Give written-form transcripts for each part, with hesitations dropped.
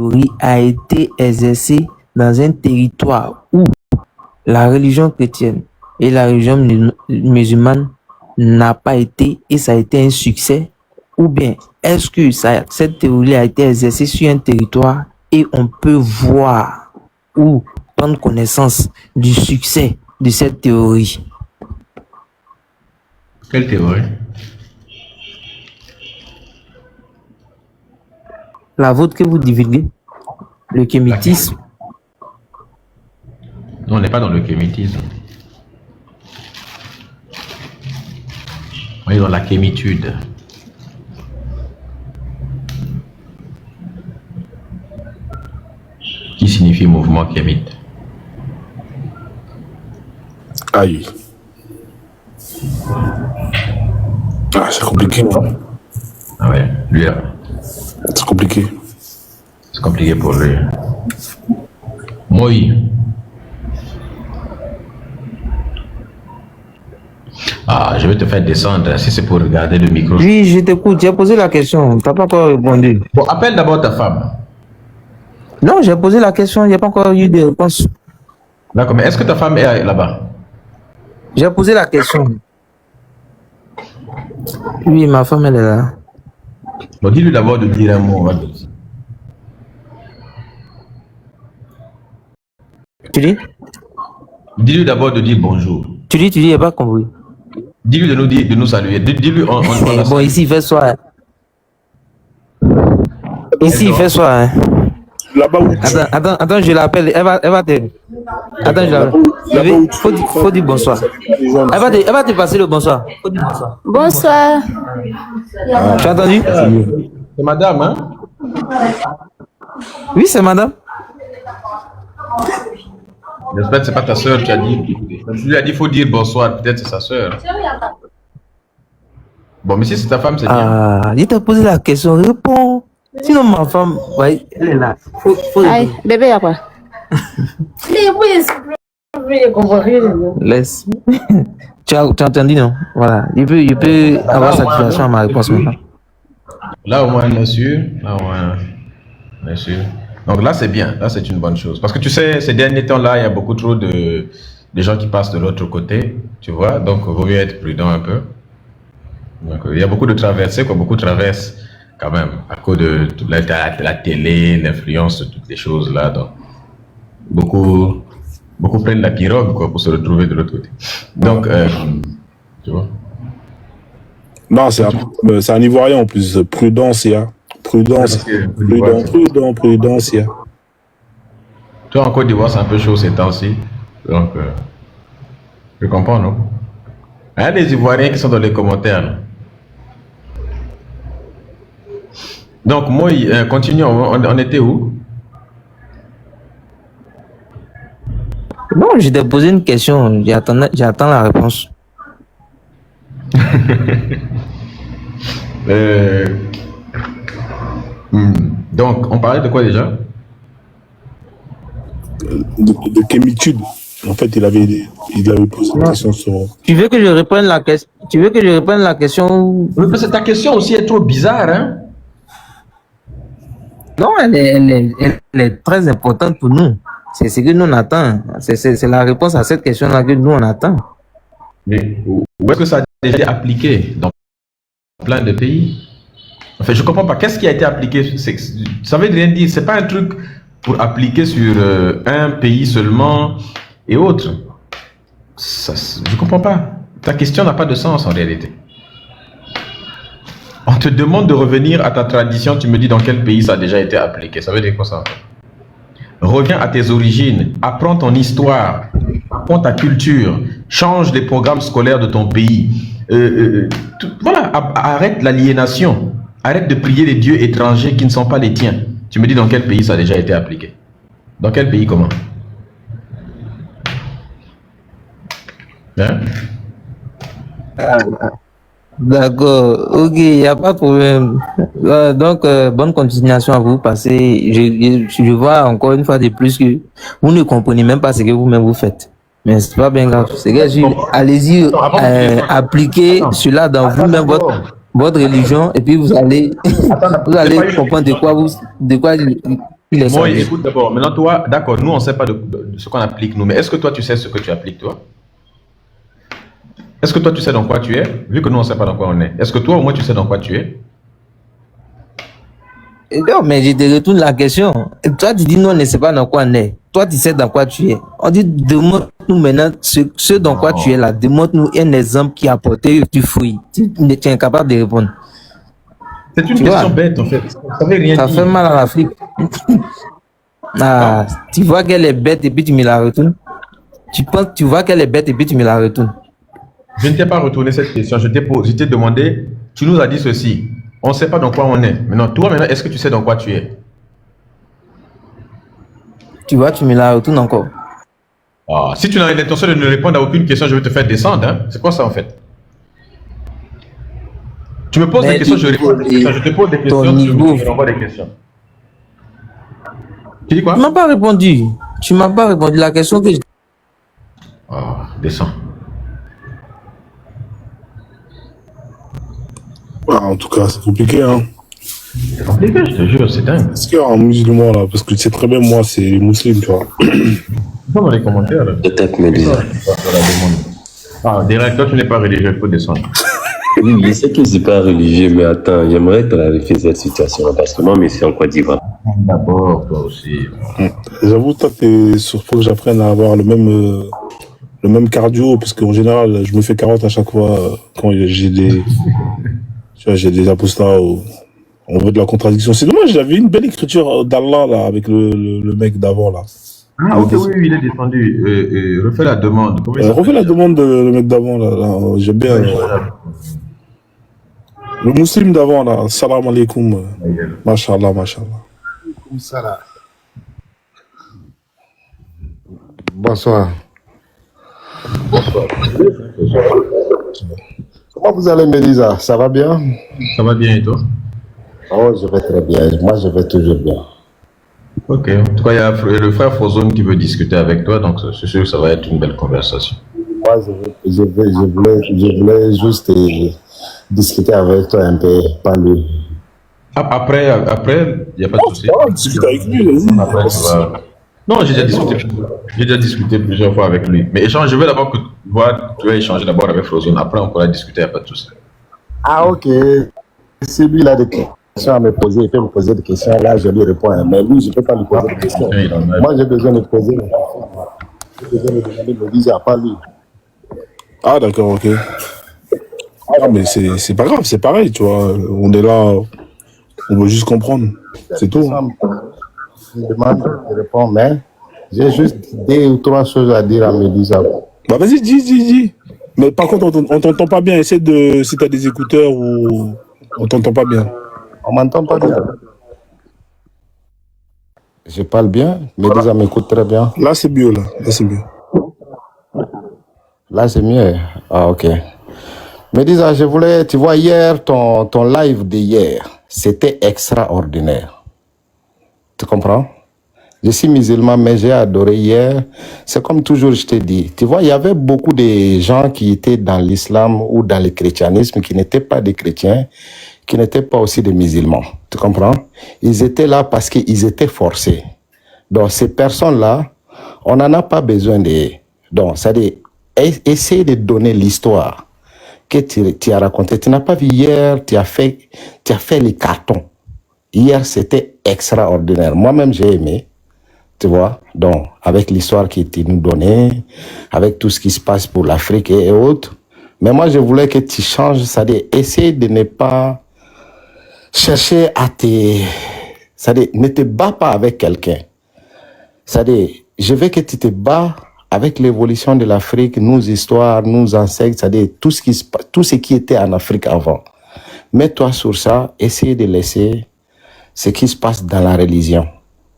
théorie a été exercée dans un territoire où la religion chrétienne et la religion musulmane n'a pas été et ça a été un succès, ou bien est-ce que cette théorie a été exercée sur un territoire et on peut voir ou prendre connaissance du succès de cette théorie? Quelle théorie? La vôtre que vous divulguez, le kémitisme. Non, on n'est pas dans le kémitisme. On est dans la kémitude. Qui signifie mouvement kémite. Aïe. Ah, c'est compliqué. Hein. Ah ouais, lui là. C'est compliqué. C'est compliqué pour lui. Moi. Ah, je vais te faire descendre si c'est pour regarder le micro. Oui, je t'écoute. J'ai posé la question. Tu n'as pas encore répondu. Bon, appelle d'abord ta femme. Non, j'ai posé la question. Il n'y a pas encore eu de réponse. D'accord, mais est-ce que ta femme est là-bas? J'ai posé la question. Oui, ma femme, elle est là. Bon, dis-lui d'abord de dire un mot. Tu dis? Dis-lui d'abord de dire bonjour. Tu dis, il n'y a pas compris. Dis-lui de nous saluer. Dis-lui bon, ici, il fait soir. Ici, il fait soir. Hein. Là-bas où Attends, je l'appelle. Elle va te... Attends, je l'appelle. Faut dire bonsoir. Elle va te passer le bonsoir. Faut dire bonsoir. Bonsoir. Tu as entendu? C'est madame, hein? Oui, c'est madame. J'espère que c'est pas ta soeur, tu as dit. Tu lui as dit qu'il faut dire bonsoir, peut-être c'est sa soeur. Bon, mais si c'est ta femme, c'est bien. Ah, il t'a posé la question, réponds. Sinon, ma femme, ouais, elle est là. Aïe, bébé, il y a quoi? Laisse. Tu as entendu, non? Voilà. Il peut avoir satisfaction à ma réponse maintenant. Là, au moins, on est sûr. Là, au moins, on est sûr. Donc là, c'est bien. Là, c'est une bonne chose. Parce que tu sais, ces derniers temps-là, il y a beaucoup trop de gens qui passent de l'autre côté. Tu vois? Donc, il vaut mieux être prudent un peu. Donc, il y a beaucoup de traversées, quoi. Beaucoup traversent quand même. À cause de la télé, l'influence de toutes les choses là. Donc, beaucoup prennent la pirogue, quoi, pour se retrouver de l'autre côté. Donc, tu vois? Non, c'est un Ivoirien en plus. Prudencia. Prudence. Prudencia. Toi, en Côte d'Ivoire, c'est un peu chaud ces temps-ci. Donc, je comprends, non? Il y a des Ivoiriens qui sont dans les commentaires. Non? Donc, moi, continuons. On était où? Non, je t'ai posé une question. J'attends la réponse. Donc, on parlait de quoi déjà? De kémitude. En fait, il avait posé une question sur... Tu veux que je reprenne la question? Oui, parce que ta question aussi est trop bizarre, hein? Non, elle est très importante pour nous. C'est ce que nous on attend. C'est la réponse à cette question-là que nous on attend. Mais où est-ce que ça a déjà été appliqué dans plein de pays? En fait, je ne comprends pas. Qu'est-ce qui a été appliqué? Ça veut rien dire. Ce n'est pas un truc pour appliquer sur un pays seulement et autres. Je ne comprends pas. Ta question n'a pas de sens en réalité. On te demande de revenir à ta tradition. Tu me dis dans quel pays ça a déjà été appliqué. Ça veut dire quoi ça? Reviens à tes origines. Apprends ton histoire. Apprends ta culture. Change les programmes scolaires de ton pays. Voilà. Arrête l'aliénation. Arrête de prier les dieux étrangers qui ne sont pas les tiens. Tu me dis dans quel pays ça a déjà été appliqué? Dans quel pays, comment? Hein? D'accord, ok, il n'y a pas de problème. Donc, bonne continuation à vous parce que je vois encore une fois de plus que vous ne comprenez même pas ce que vous-même vous faites. Mais c'est pas bien grave. C'est que allez-y, appliquez cela dans vous-même, votre religion, et puis vous allez comprendre de quoi Il est Moi, sage. écoute d'abord. Maintenant, toi, d'accord, nous, on ne sait pas de ce qu'on applique, nous. Mais est-ce que toi, tu sais ce que tu appliques, toi? Est-ce que toi, tu sais dans quoi tu es? Vu que nous, on ne sait pas dans quoi on est. Est-ce que toi, au moins, tu sais dans quoi tu es? Non, mais je te retourne la question. Toi, tu dis non, on ne sait pas dans quoi on est. Toi, tu sais dans quoi tu es. On dit, demande-nous maintenant ce dans quoi tu es là. Demande-nous un exemple qui a apporté du fruit. Tu es incapable de répondre. C'est une question bête, en fait. Ça ne veut rien Ça dire. fait mal à l'Afrique. Ah, tu vois qu'elle est bête et puis tu me la retournes. Tu vois qu'elle est bête et puis tu me la retournes. Je ne t'ai pas retourné cette question. Je t'ai demandé, tu nous as dit ceci. On ne sait pas dans quoi on est. Maintenant, toi, est-ce que tu sais dans quoi tu es? Tu vois, tu me la retournes encore. Ah, si tu n'as l'intention de ne répondre à aucune question, je vais te faire descendre. Hein? C'est quoi ça, en fait? Tu me poses des questions, je réponds. Je te pose des questions, tu me renvoies des questions. Tu dis quoi? Tu m'as pas répondu. Tu m'as pas répondu la question que je... Ah, descends. Ah, en tout cas, c'est compliqué, hein. C'est compliqué, je te jure, c'est dingue. Est-ce qu'il y a un musulman là? Parce que tu sais très bien, moi, c'est les musulmans, tu vois. Dans les commentaires. Peut-être Médisa. Ah, direct, toi, tu n'es pas religieux, il faut descendre. Oui, je sais que je ne suis pas religieux, mais attends, j'aimerais clarifier cette situation parce que moi, je suis en Côte d'Ivoire. D'abord, toi aussi. J'avoue, toi, faut que j'apprenne à avoir le même cardio, parce qu'en général, je me fais 40 à chaque fois quand j'ai des, tu vois, j'ai des apostats ou on veut de la contradiction. C'est dommage, j'avais une belle écriture d'Allah là avec le mec d'avant là. Ah, ok, oui, il est descendu. Refais la demande. Refais la demande le mec d'avant là. J'aime bien. Le musulman d'avant là. Salam alaikum. Mashallah, mashallah. Salam. Bonsoir. Comment vous allez, Mélisa? Ça va bien? Ça va bien et toi? Oh, je vais très bien. Moi, je vais toujours bien. Ok. En tout cas, il y a le frère Frozone qui veut discuter avec toi, donc c'est sûr que ça va être une belle conversation. Moi, je voulais juste discuter avec toi un peu, pas lui. Après, il n'y a pas de souci. Discute avec lui, vas-y. Après, tu vas... Non, j'ai déjà discuté plusieurs fois avec lui. Mais échange, je veux d'abord que tu vas échanger d'abord avec Frozone. Après, on pourra discuter, il n'y a pas de souci. Ah, ok. Si lui, il a des questions à me poser, il peut me poser des questions. Là, je lui réponds. Mais lui, je ne peux pas lui poser des questions. Moi, j'ai besoin de poser des questions. J'ai besoin de demander de me dire, pas lui. Ah, d'accord, ok. Ah, mais c'est pas grave, c'est pareil, tu vois. On est là, on veut juste comprendre. C'est tout. Je me demande, je réponds, mais j'ai juste 2 ou 3 choses à dire à Mélisa. Bah, vas-y, dis. Mais par contre, on t'entend pas bien. Essaie de, si t'as des écouteurs ou on t'entend pas bien. On m'entend pas bien. Je parle bien, Mélisa m'écoute très bien. Là, c'est mieux, là. Là, c'est mieux. Là, c'est mieux. Ah, ok. Mélisa, je voulais, tu vois, hier, ton live d'hier, c'était extraordinaire. Tu comprends? Je suis musulman, mais j'ai adoré hier. C'est comme toujours, je te dis. Tu vois, il y avait beaucoup de gens qui étaient dans l'islam ou dans le christianisme, qui n'étaient pas des chrétiens, qui n'étaient pas aussi des musulmans. Tu comprends? Ils étaient là parce qu'ils étaient forcés. Donc, ces personnes-là, on n'en a pas besoin de... Donc, c'est-à-dire, essayer de donner l'histoire que tu as racontée. Tu n'as pas vu hier, tu as fait les cartons. Hier, c'était extraordinaire. Moi-même, j'ai aimé, tu vois. Donc, avec l'histoire qui tu nous donnait, avec tout ce qui se passe pour l'Afrique et autres. Mais moi, je voulais que tu changes, c'est-à-dire, essayer de ne pas chercher à c'est-à-dire, ne te bats pas avec quelqu'un. C'est-à-dire, je veux que tu te bats avec l'évolution de l'Afrique, nos histoires, nos ancêtres, c'est-à-dire, tout ce qui était en Afrique avant. Mets-toi sur ça, essaye de laisser ce qui se passe dans la religion.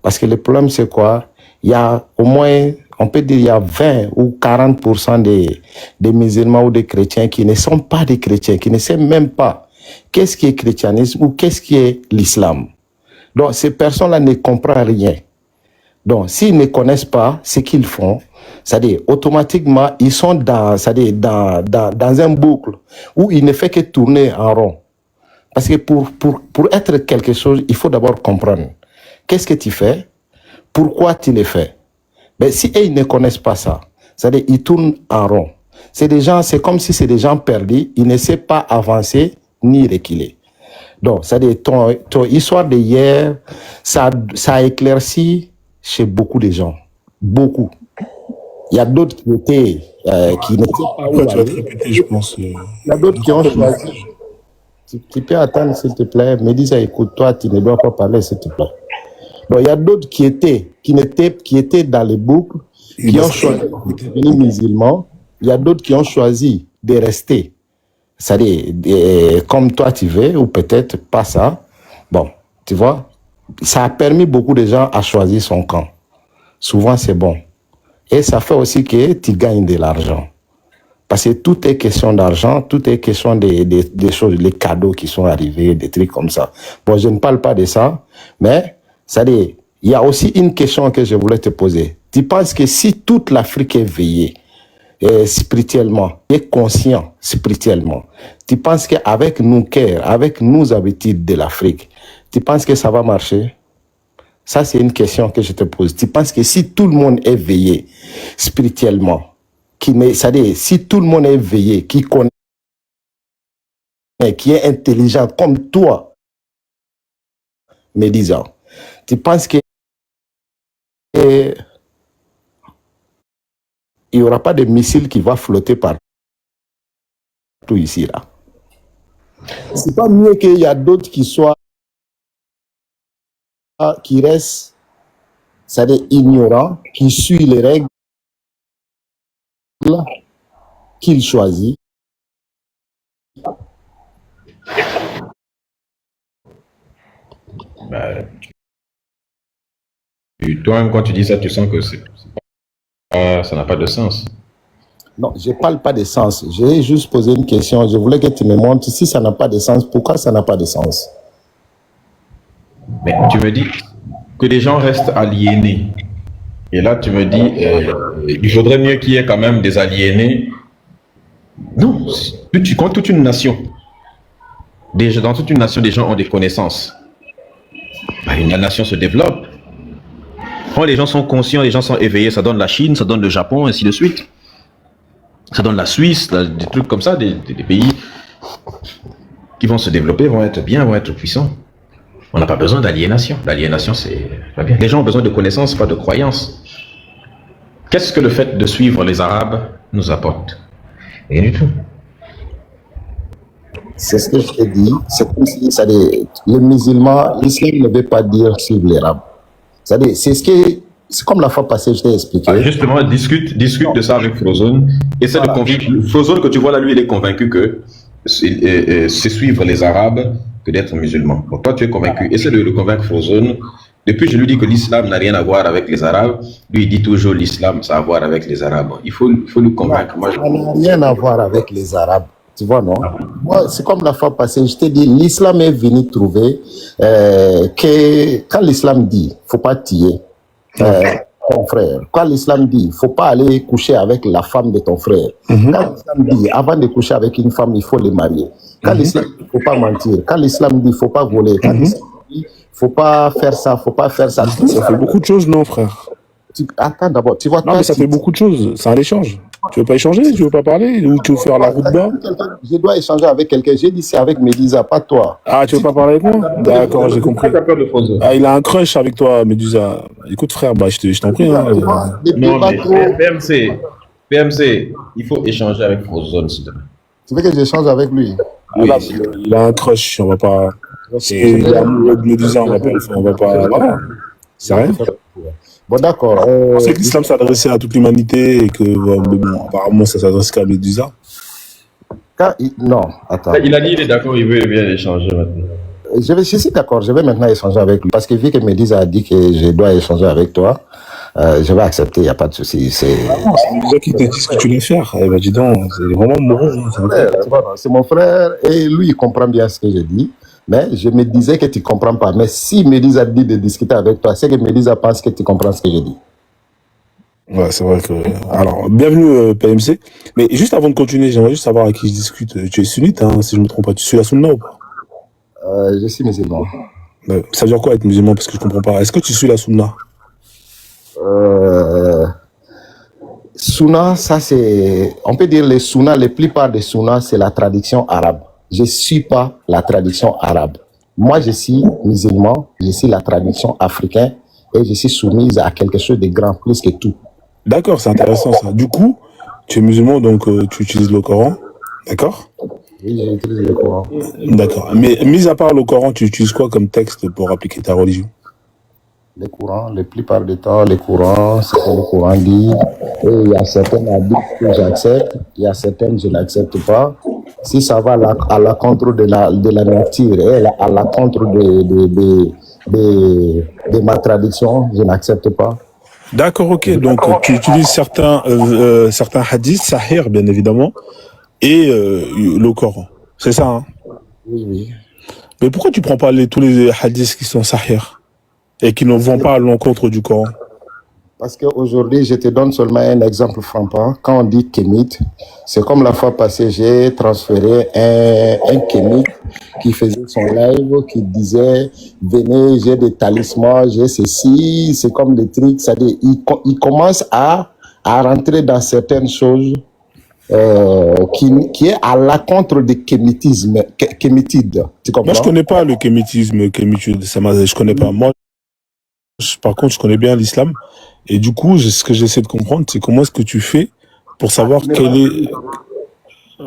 Parce que le problème, c'est quoi? Il y a au moins, on peut dire, il y a 20 ou 40% des musulmans ou des chrétiens qui ne sont pas des chrétiens, qui ne savent même pas qu'est-ce qui est christianisme ou qu'est-ce qui est l'islam. Donc, ces personnes-là ne comprennent rien. Donc, s'ils ne connaissent pas ce qu'ils font, c'est-à-dire, automatiquement, ils sont dans un boucle où il ne fait que tourner en rond. Parce que pour être quelque chose, il faut d'abord comprendre qu'est-ce que tu fais? Pourquoi tu le fais? Mais si ils ne connaissent pas ça, c'est-à-dire ils tournent en rond. C'est des gens, c'est comme si c'est des gens perdus, ils ne savent pas avancer ni reculer. Donc, c'est-à-dire ton histoire d'hier, ça a éclairci chez beaucoup de gens. Beaucoup. Il y a d'autres qui n'étaient pas où Pourquoi tu vas te aller. répéter, je pense. Il y a d'autres qui ont choisi. Tu peux attendre, s'il te plaît. Me dis ça, écoute, toi, tu ne dois pas parler, s'il te plaît. Donc, il y a d'autres qui étaient dans les boucles, qui ont choisi de devenir musulmans. Il y a d'autres qui ont choisi de rester. C'est-à-dire, comme toi tu veux, ou peut-être pas ça. Bon, tu vois, ça a permis beaucoup de gens à choisir son camp. Souvent, c'est bon. Et ça fait aussi que tu gagnes de l'argent. Parce que tout est question d'argent, tout est question des choses, les cadeaux qui sont arrivés, des trucs comme ça. Bon, je ne parle pas de ça, mais c'est-à-dire, il y a aussi une question que je voulais te poser. Tu penses que si toute l'Afrique est veillée, spirituellement, et conscient spirituellement, tu penses qu'avec nos cœurs, avec nos habitudes de l'Afrique, tu penses que ça va marcher? Ça, c'est une question que je te pose. Tu penses que si tout le monde est veillé spirituellement, c'est-à-dire si tout le monde est veillé, qui connaît, qui est intelligent comme toi, me disant, tu penses que il n'y aura pas de missile qui va flotter partout ici, là? C'est pas mieux qu'il y a d'autres qui restent, c'est-à-dire ignorants, qui suivent les règles qu'ils choisissent. Bah, toi-même, quand tu dis ça, tu sens que ça n'a pas de sens. Non, je ne parle pas de sens. J'ai juste posé une question. Je voulais que tu me montres si ça n'a pas de sens. Pourquoi ça n'a pas de sens? Mais tu me dis que les gens restent aliénés. Et là, tu me dis, il faudrait mieux qu'il y ait quand même des aliénés. Non, tu comptes toute une nation. Déjà, dans toute une nation, des gens ont des connaissances. Bah, la nation se développe. Quand les gens sont conscients, les gens sont éveillés, ça donne la Chine, ça donne le Japon, ainsi de suite. Ça donne la Suisse, des trucs comme ça, des pays qui vont se développer, vont être bien, vont être puissants. On n'a pas besoin d'aliénation. L'aliénation, c'est pas bien. Les gens ont besoin de connaissances, pas de croyances. Qu'est-ce que le fait de suivre les Arabes nous apporte? Rien du tout. C'est ce que je t'ai dit. C'est comme si, c'est-à-dire, les musulmans, l'islam ne veut pas dire suivre les Arabes. C'est-à-dire, c'est comme la fois passée, je t'ai expliqué. Ah, justement, discute de ça avec Frozone. Essaie de convaincre. Frozone, que tu vois là, lui, il est convaincu que c'est suivre les Arabes que d'être musulman. Donc toi, tu es convaincu. Essaie de le convaincre, Frozone. Depuis, je lui dis que l'islam n'a rien à voir avec les Arabes. Lui, il dit toujours l'islam, ça a à voir avec les Arabes. Il faut lui convaincre. Moi, Ça n'a rien à voir avec les Arabes. Tu vois, non? Moi, c'est comme la fois passée, je t'ai dit, l'islam est venu trouver que quand l'islam dit, faut pas tuer ton frère. Quand l'islam dit, faut pas aller coucher avec la femme de ton frère. Quand l'islam dit, avant de coucher avec une femme, il faut les marier. Quand l'islam dit, faut pas mentir. Quand l'islam dit, faut pas voler. Quand l'islam dit, faut pas faire ça, faut pas faire ça. Ça fait beaucoup de choses, non, frère? Attends d'abord, tu vois. Non, mais ça fait beaucoup de choses. C'est un échange. Tu veux pas échanger? Tu veux pas parler? Ou tu veux faire la route bas? Je dois échanger avec quelqu'un. J'ai dit c'est avec Médisa, pas toi. Ah, tu veux pas parler avec moi? D'accord, j'ai compris. Ah, il a un crush avec toi, Médusa. Écoute, frère, bah, je t'en prie. Hein. Non, mais PMC, il faut échanger avec Frozone, s'il te plaît. Tu veux que j'échange avec lui? Oui, il a un crush, on va pas. Il est amoureux de Médusa, on va pas. Voilà. C'est rien. Bon, d'accord. On sait que l'islam s'adressait à toute l'humanité et que, bon, apparemment, ça s'adresse qu'à Médusa. Non, attends. Il a dit il est d'accord, il veut bien échanger maintenant. Je suis d'accord, je vais maintenant échanger avec lui. Parce que vu que Médisa a dit que je dois échanger avec toi, je vais accepter, il n'y a pas de souci. C'est Médisa qui t'a dit ce que tu voulais faire. Eh ben, dis donc, c'est vraiment mon c'est mon frère et lui, il comprend bien ce que je dis. Mais je me disais que tu ne comprends pas. Mais si Médisa dit de discuter avec toi, c'est que Médisa pense que tu comprends ce que je dis. Ouais, c'est vrai que. Alors, bienvenue PMC. Mais juste avant de continuer, j'aimerais juste savoir à qui je discute. Tu es sunnite, hein, si je ne me trompe pas. Tu suis la sunna ou pas? Je suis musulman. Ça veut dire quoi être musulman? Parce que je comprends pas. Est-ce que tu suis la sunna? Sunna, ça c'est, on peut dire les sunna, la plupart des sunna, c'est la tradition arabe. Je suis pas la tradition arabe. Moi, je suis musulman, je suis la tradition africaine et je suis soumise à quelque chose de grand plus que tout. D'accord, c'est intéressant ça. Du coup, tu es musulman, donc tu utilises le Coran. D'accord? Oui, j'utilise le Coran. D'accord. Mais mis à part le Coran, tu utilises quoi comme texte pour appliquer ta religion? Le Coran, la plupart du temps, le Coran, c'est ce que le Coran dit. Et il y a certaines hadiths que j'accepte, il y a certaines que je n'accepte pas. Si ça va à la contre de la nature et à la contre de ma tradition, je n'accepte pas. D'accord, ok. Donc tu utilises certains hadiths, sahih bien évidemment, et le Coran. C'est ça, hein? Oui, oui. Mais pourquoi tu prends pas tous les hadiths qui sont sahih et qui ne vont pas à l'encontre du Coran? Parce qu'aujourd'hui, je te donne seulement un exemple frappant. Quand on dit kémite, c'est comme la fois passée, j'ai transféré un kémite qui faisait son live, qui disait, venez, j'ai des talismans, j'ai ceci, c'est comme des trucs. C'est-à-dire, il commence à rentrer dans certaines choses qui est à l'encontre du kémitisme, kémitide. Tu comprends? Moi, je connais pas le kémitisme, je connais pas. Moi, par contre, je connais bien l'islam. Et du coup, ce que j'essaie de comprendre, c'est comment est-ce que tu fais pour savoir quel est...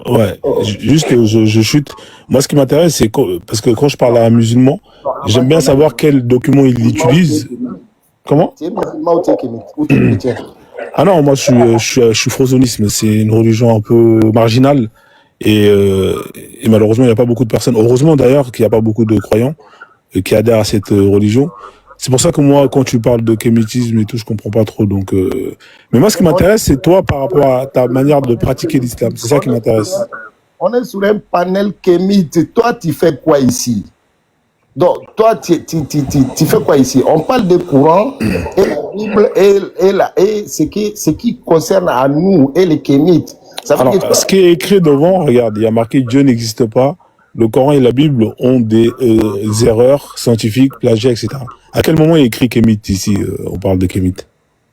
Ouais, juste, je chute. Moi, ce qui m'intéresse, c'est parce que quand je parle à un musulman, j'aime bien savoir quel document il utilise. Comment? Tu es musulman ou tu es kémite? Ou tu es chrétien? Ah non, moi, je suis frozonisme. C'est une religion un peu marginale. Et malheureusement, il n'y a pas beaucoup de personnes. Heureusement, d'ailleurs, qu'il n'y a pas beaucoup de croyants qui adhèrent à cette religion. C'est pour ça que moi, quand tu parles de kémitisme et tout, je comprends pas trop. Donc, mais moi, ce qui m'intéresse, c'est toi par rapport à ta manière de pratiquer l'islam. C'est ça qui m'intéresse. On est sur un panel kémite. Toi, tu fais quoi ici? Donc, toi, tu fais quoi ici? On parle de Coran et la Bible et ce qui concerne à nous et les kémites. Alors, ce qui est écrit devant, regarde, il y a marqué Dieu n'existe pas. Le Coran et la Bible ont des erreurs scientifiques, plagiat, etc. À quel moment il est écrit kémite ici? On parle de kémite.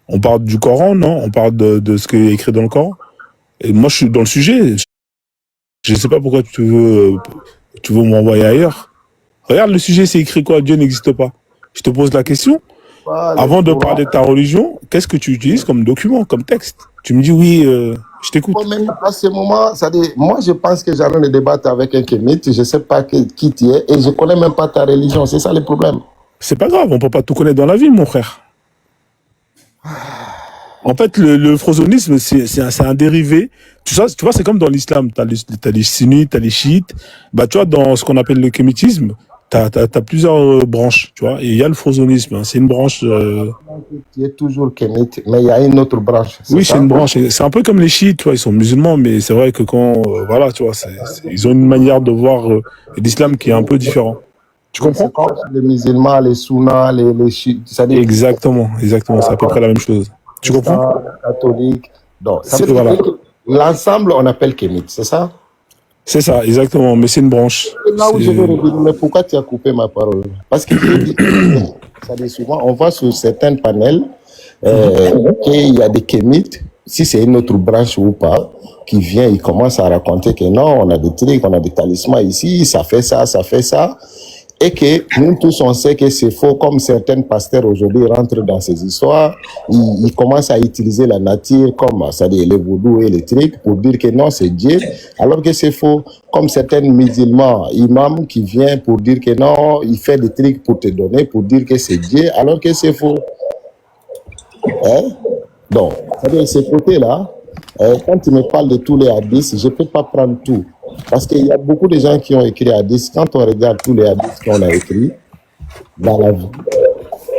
On parle du Coran, non? On parle de ce qui est écrit dans le Coran. Et moi, je suis dans le sujet. Je ne sais pas pourquoi tu veux m'envoyer ailleurs. Regarde le sujet, c'est écrit quoi? Dieu n'existe pas. Je te pose la question. Avant de parler de ta religion, qu'est-ce que tu utilises comme document, comme texte? Tu me dis oui, je t'écoute. Même à ce moment, moi je pense que j'arrête de débattre avec un kémite, je ne sais pas qui tu es et je ne connais même pas ta religion, c'est ça le problème. C'est pas grave, on peut pas tout connaître dans la vie, mon frère. En fait, le frozonisme, c'est un dérivé. Tu vois, c'est comme dans l'islam, t'as les sunnites, t'as les chiites. Bah, tu vois, dans ce qu'on appelle le kémitisme, t'as plusieurs branches, tu vois. Et il y a le frozonisme, hein, c'est une branche. Tu es toujours kémite, mais il y a une autre branche. Oui, c'est une branche. C'est un peu comme les chiites, tu vois, ils sont musulmans, mais c'est vrai que quand, voilà, tu vois, ils ont une manière de voir l'islam qui est un peu différent. Tu comprends? Les musulmans, les sunnas, les chiites. Exactement, c'est à peu près la même chose. Tu comprends? Catholique. Donc, ça veut dire que l'ensemble, on appelle kémite, c'est ça? C'est ça, exactement, mais c'est une branche. Là où je veux revenir, mais pourquoi tu as coupé ma parole? Parce que ça dit souvent, on voit sur certains panels qu'il y a des kémites, si c'est une autre branche ou pas, qui vient, il commence à raconter que non, on a des trucs, on a des talismans ici, ça fait ça, et que nous tous on sait que c'est faux, comme certains pasteurs aujourd'hui rentrent dans ces histoires, ils commencent à utiliser la nature comme, c'est-à-dire les vaudous et les trucs pour dire que non, c'est Dieu, alors que c'est faux, comme certains musulmans, imams qui viennent pour dire que non, il fait des trucs pour te donner, pour dire que c'est Dieu, alors que c'est faux. Hein? Donc, c'est-à-dire ce côté-là, quand tu me parles de tous les hadiths, je ne peux pas prendre tout. Parce qu'il y a beaucoup de gens qui ont écrit hadiths. Quand on regarde tous les hadiths qu'on a écrits dans la vie,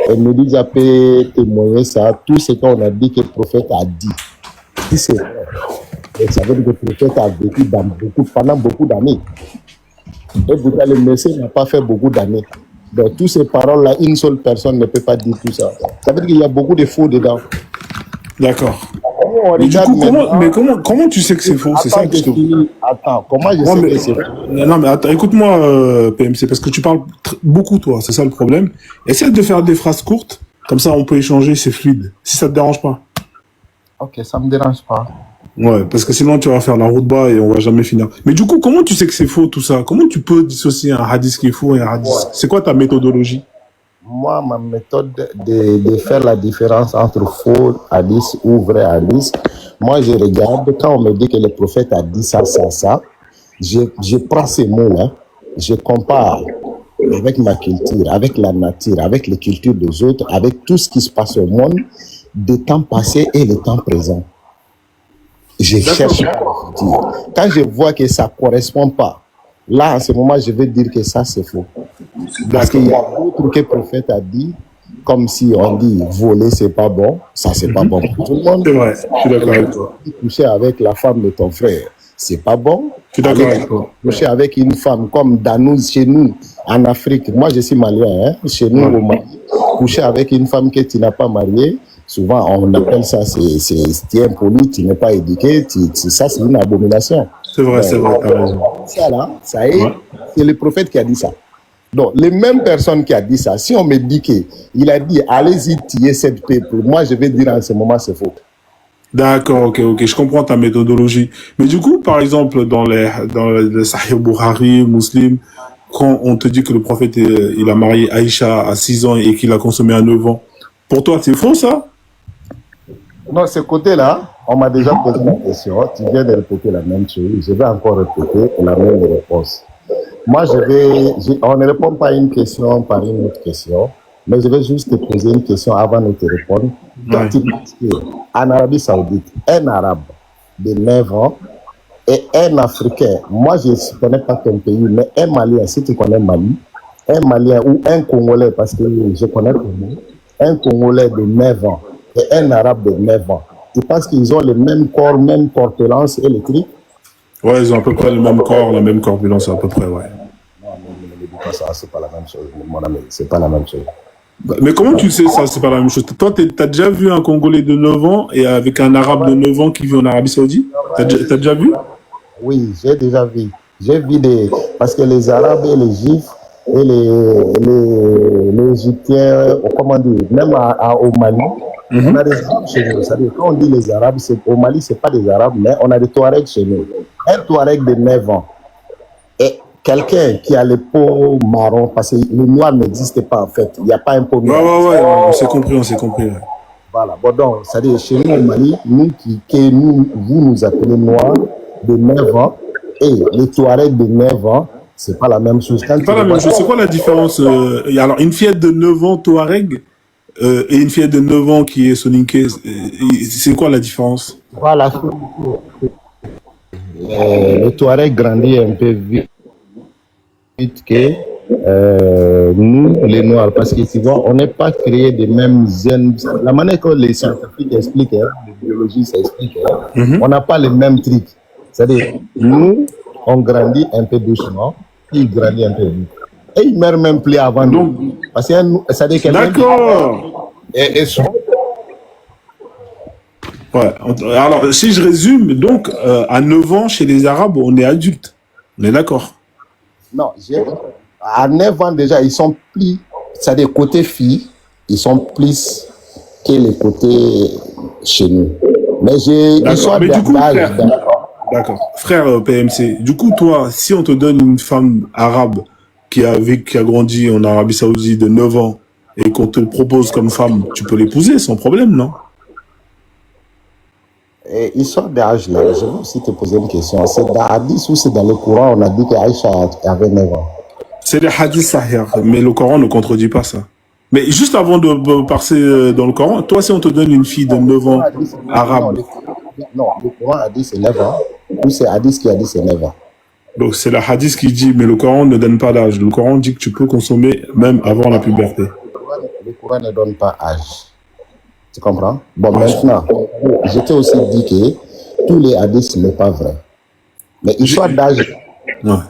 et me disent, à témoigner ça, tout ce qu'on a dit que le prophète a dit. Si c'est vrai, ça veut dire que le prophète a vécu pendant beaucoup d'années. Et le Messie n'a pas fait beaucoup d'années. Donc, toutes ces paroles-là, une seule personne ne peut pas dire tout ça. Ça veut dire qu'il y a beaucoup de faux dedans. D'accord. on Mais du regarde coup, maintenant. comment tu sais que c'est faux? C'est ça Attends, que je te... attends, comment je Ouais, sais mais, que c'est faux? non, mais attends, écoute-moi, PMC, parce que tu parles beaucoup, toi, c'est ça le problème. Essaie de faire des phrases courtes, comme ça on peut échanger, c'est fluide, si ça te dérange pas. Ok, ça me dérange pas. Ouais, parce que sinon tu vas faire la route bas et on va jamais finir. Mais du coup, comment tu sais que c'est faux tout ça? Comment tu peux dissocier un hadith qui est faux et un hadith? Ouais. C'est quoi ta méthodologie? Moi, ma méthode de faire la différence entre faux hadith ou vrai hadith, moi je regarde, quand on me dit que le prophète a dit ça, je prends ces mots-là, je compare avec ma culture, avec la nature, avec les cultures des autres, avec tout ce qui se passe au monde, des temps passés et le temps présent. Je cherche à le dire. Quand je vois que ça ne correspond pas, là, en ce moment, je vais dire que ça, c'est faux. Parce qu'il y a d'autres que le prophète a dit, comme si on dit voler, c'est pas bon, ça, c'est pas bon pour tout le monde. C'est vrai, je suis d'accord avec toi. Coucher avec la femme de ton frère, c'est pas bon. Je suis d'accord avec toi. Coucher avec une femme comme Danouz chez nous, en Afrique. Moi, je suis malien, hein, chez nous, au Mali. Coucher avec une femme que tu n'as pas mariée, souvent, on appelle ça, c'est impoli, tu n'es pas éduqué, ça, c'est une abomination. C'est vrai, t'as raison. Ça, là, ça est, c'est le prophète qui a dit ça. Donc, les mêmes personnes qui a dit ça, si on me dit qu'il a dit, allez-y, tuer cette peuple, moi, je vais dire en ce moment, c'est faux. D'accord, ok, je comprends ta méthodologie. Mais du coup, par exemple, dans le Sahih Bukhari, Muslim, quand on te dit que le prophète, il a marié Aïcha à 6 ans et qu'il a consommé à 9 ans, pour toi, c'est faux, ça? Non, ce côté-là, on m'a déjà posé la question. Tu viens de répéter la même chose. Je vais encore répéter la même réponse. Moi, on ne répond pas à une question par une autre question, mais je vais juste te poser une question avant de te répondre. Toi, tu penses qu'en Arabie Saoudite, un Arabe de 9 ans et un Africain, moi, je ne connais pas ton pays, mais un Malien, si tu connais Mali, un Malien ou un Congolais, parce que je connais Congo, un Congolais de 9 ans et un Arabe de 9 ans, tu penses qu'ils ont le même corps, même corpulence électrique? Ouais, ils ont à peu près le même corps, la même corpulence, à peu près, ouais. Non, ne dis pas ça, c'est pas la même chose, mon ami, c'est pas la même chose. Mais comment tu sais ça, c'est pas la même chose? Toi, t'as déjà vu un Congolais de 9 ans et avec un Arabe de 9 ans qui vit en Arabie Saoudite? T'as déjà vu? Oui, j'ai déjà vu. J'ai vu parce que les Arabes et les Juifs et les Égyptiens, comment dire, même au Mali, on a des Arabes chez nous. C'est-à-dire, quand on dit les Arabes, au Mali, c'est pas des Arabes, mais on a des Touaregs chez nous. Un Touareg de 9 ans et quelqu'un qui a les peaux marron, parce que le noir n'existe pas en fait. Il n'y a pas un peau noir. Ouais, on s'est compris. Ouais. Voilà. Bon, donc, c'est-à-dire, chez nous au Mali, vous nous appelez noirs de 9 ans et les Touaregs de 9 ans, c'est pas la même chose. C'est pas la même chose. C'est quoi la différence? Alors, une fillette de 9 ans Touareg et une fillette de 9 ans qui est soninké, c'est quoi la différence? Voilà. Le Touareg grandit un peu vite que nous, les Noirs, parce que tu vois, on n'est pas créé des mêmes gènes. La manière que les scientifiques expliquent, les biologistes expliquent, on n'a pas les mêmes trucs. C'est-à-dire, nous, on grandit un peu doucement, il grandit un peu vite. Et il meurt même plus avant nous. Parce que c'est-à-dire que d'accord. Ouais. Alors, si je résume, donc, à 9 ans, chez les Arabes, on est adulte. On est d'accord? Non, à 9 ans déjà, ils sont plus, c'est-à-dire côté filles, ils sont plus que les côtés chez nous. Mais ils sont du coup, d'accord. Frère PMC, du coup, toi, si on te donne une femme arabe qui a grandi en Arabie Saoudite de 9 ans et qu'on te le propose comme femme, tu peux l'épouser sans problème, non? Histoire d'âge là, je vais aussi te poser une question. C'est dans Hadith ou c'est dans le Coran, on a dit qu'Aïcha avait 9 ans? C'est des hadiths sahih, mais le Coran ne contredit pas ça. Mais juste avant de passer dans le Coran, toi, si on te donne une fille de 9 ans arabe... Non, le Coran a dit c'est 9 ans, ou c'est Hadith qui a dit c'est 9 ans. Donc c'est la hadith qui dit, mais le Coran ne donne pas d'âge. Le Coran dit que tu peux consommer même avant la puberté. Le Coran ne donne pas âge. Tu comprends? Bon, maintenant, je t'ai aussi dit que tous les hadiths ne sont pas vrais. Mais histoire d'âge là,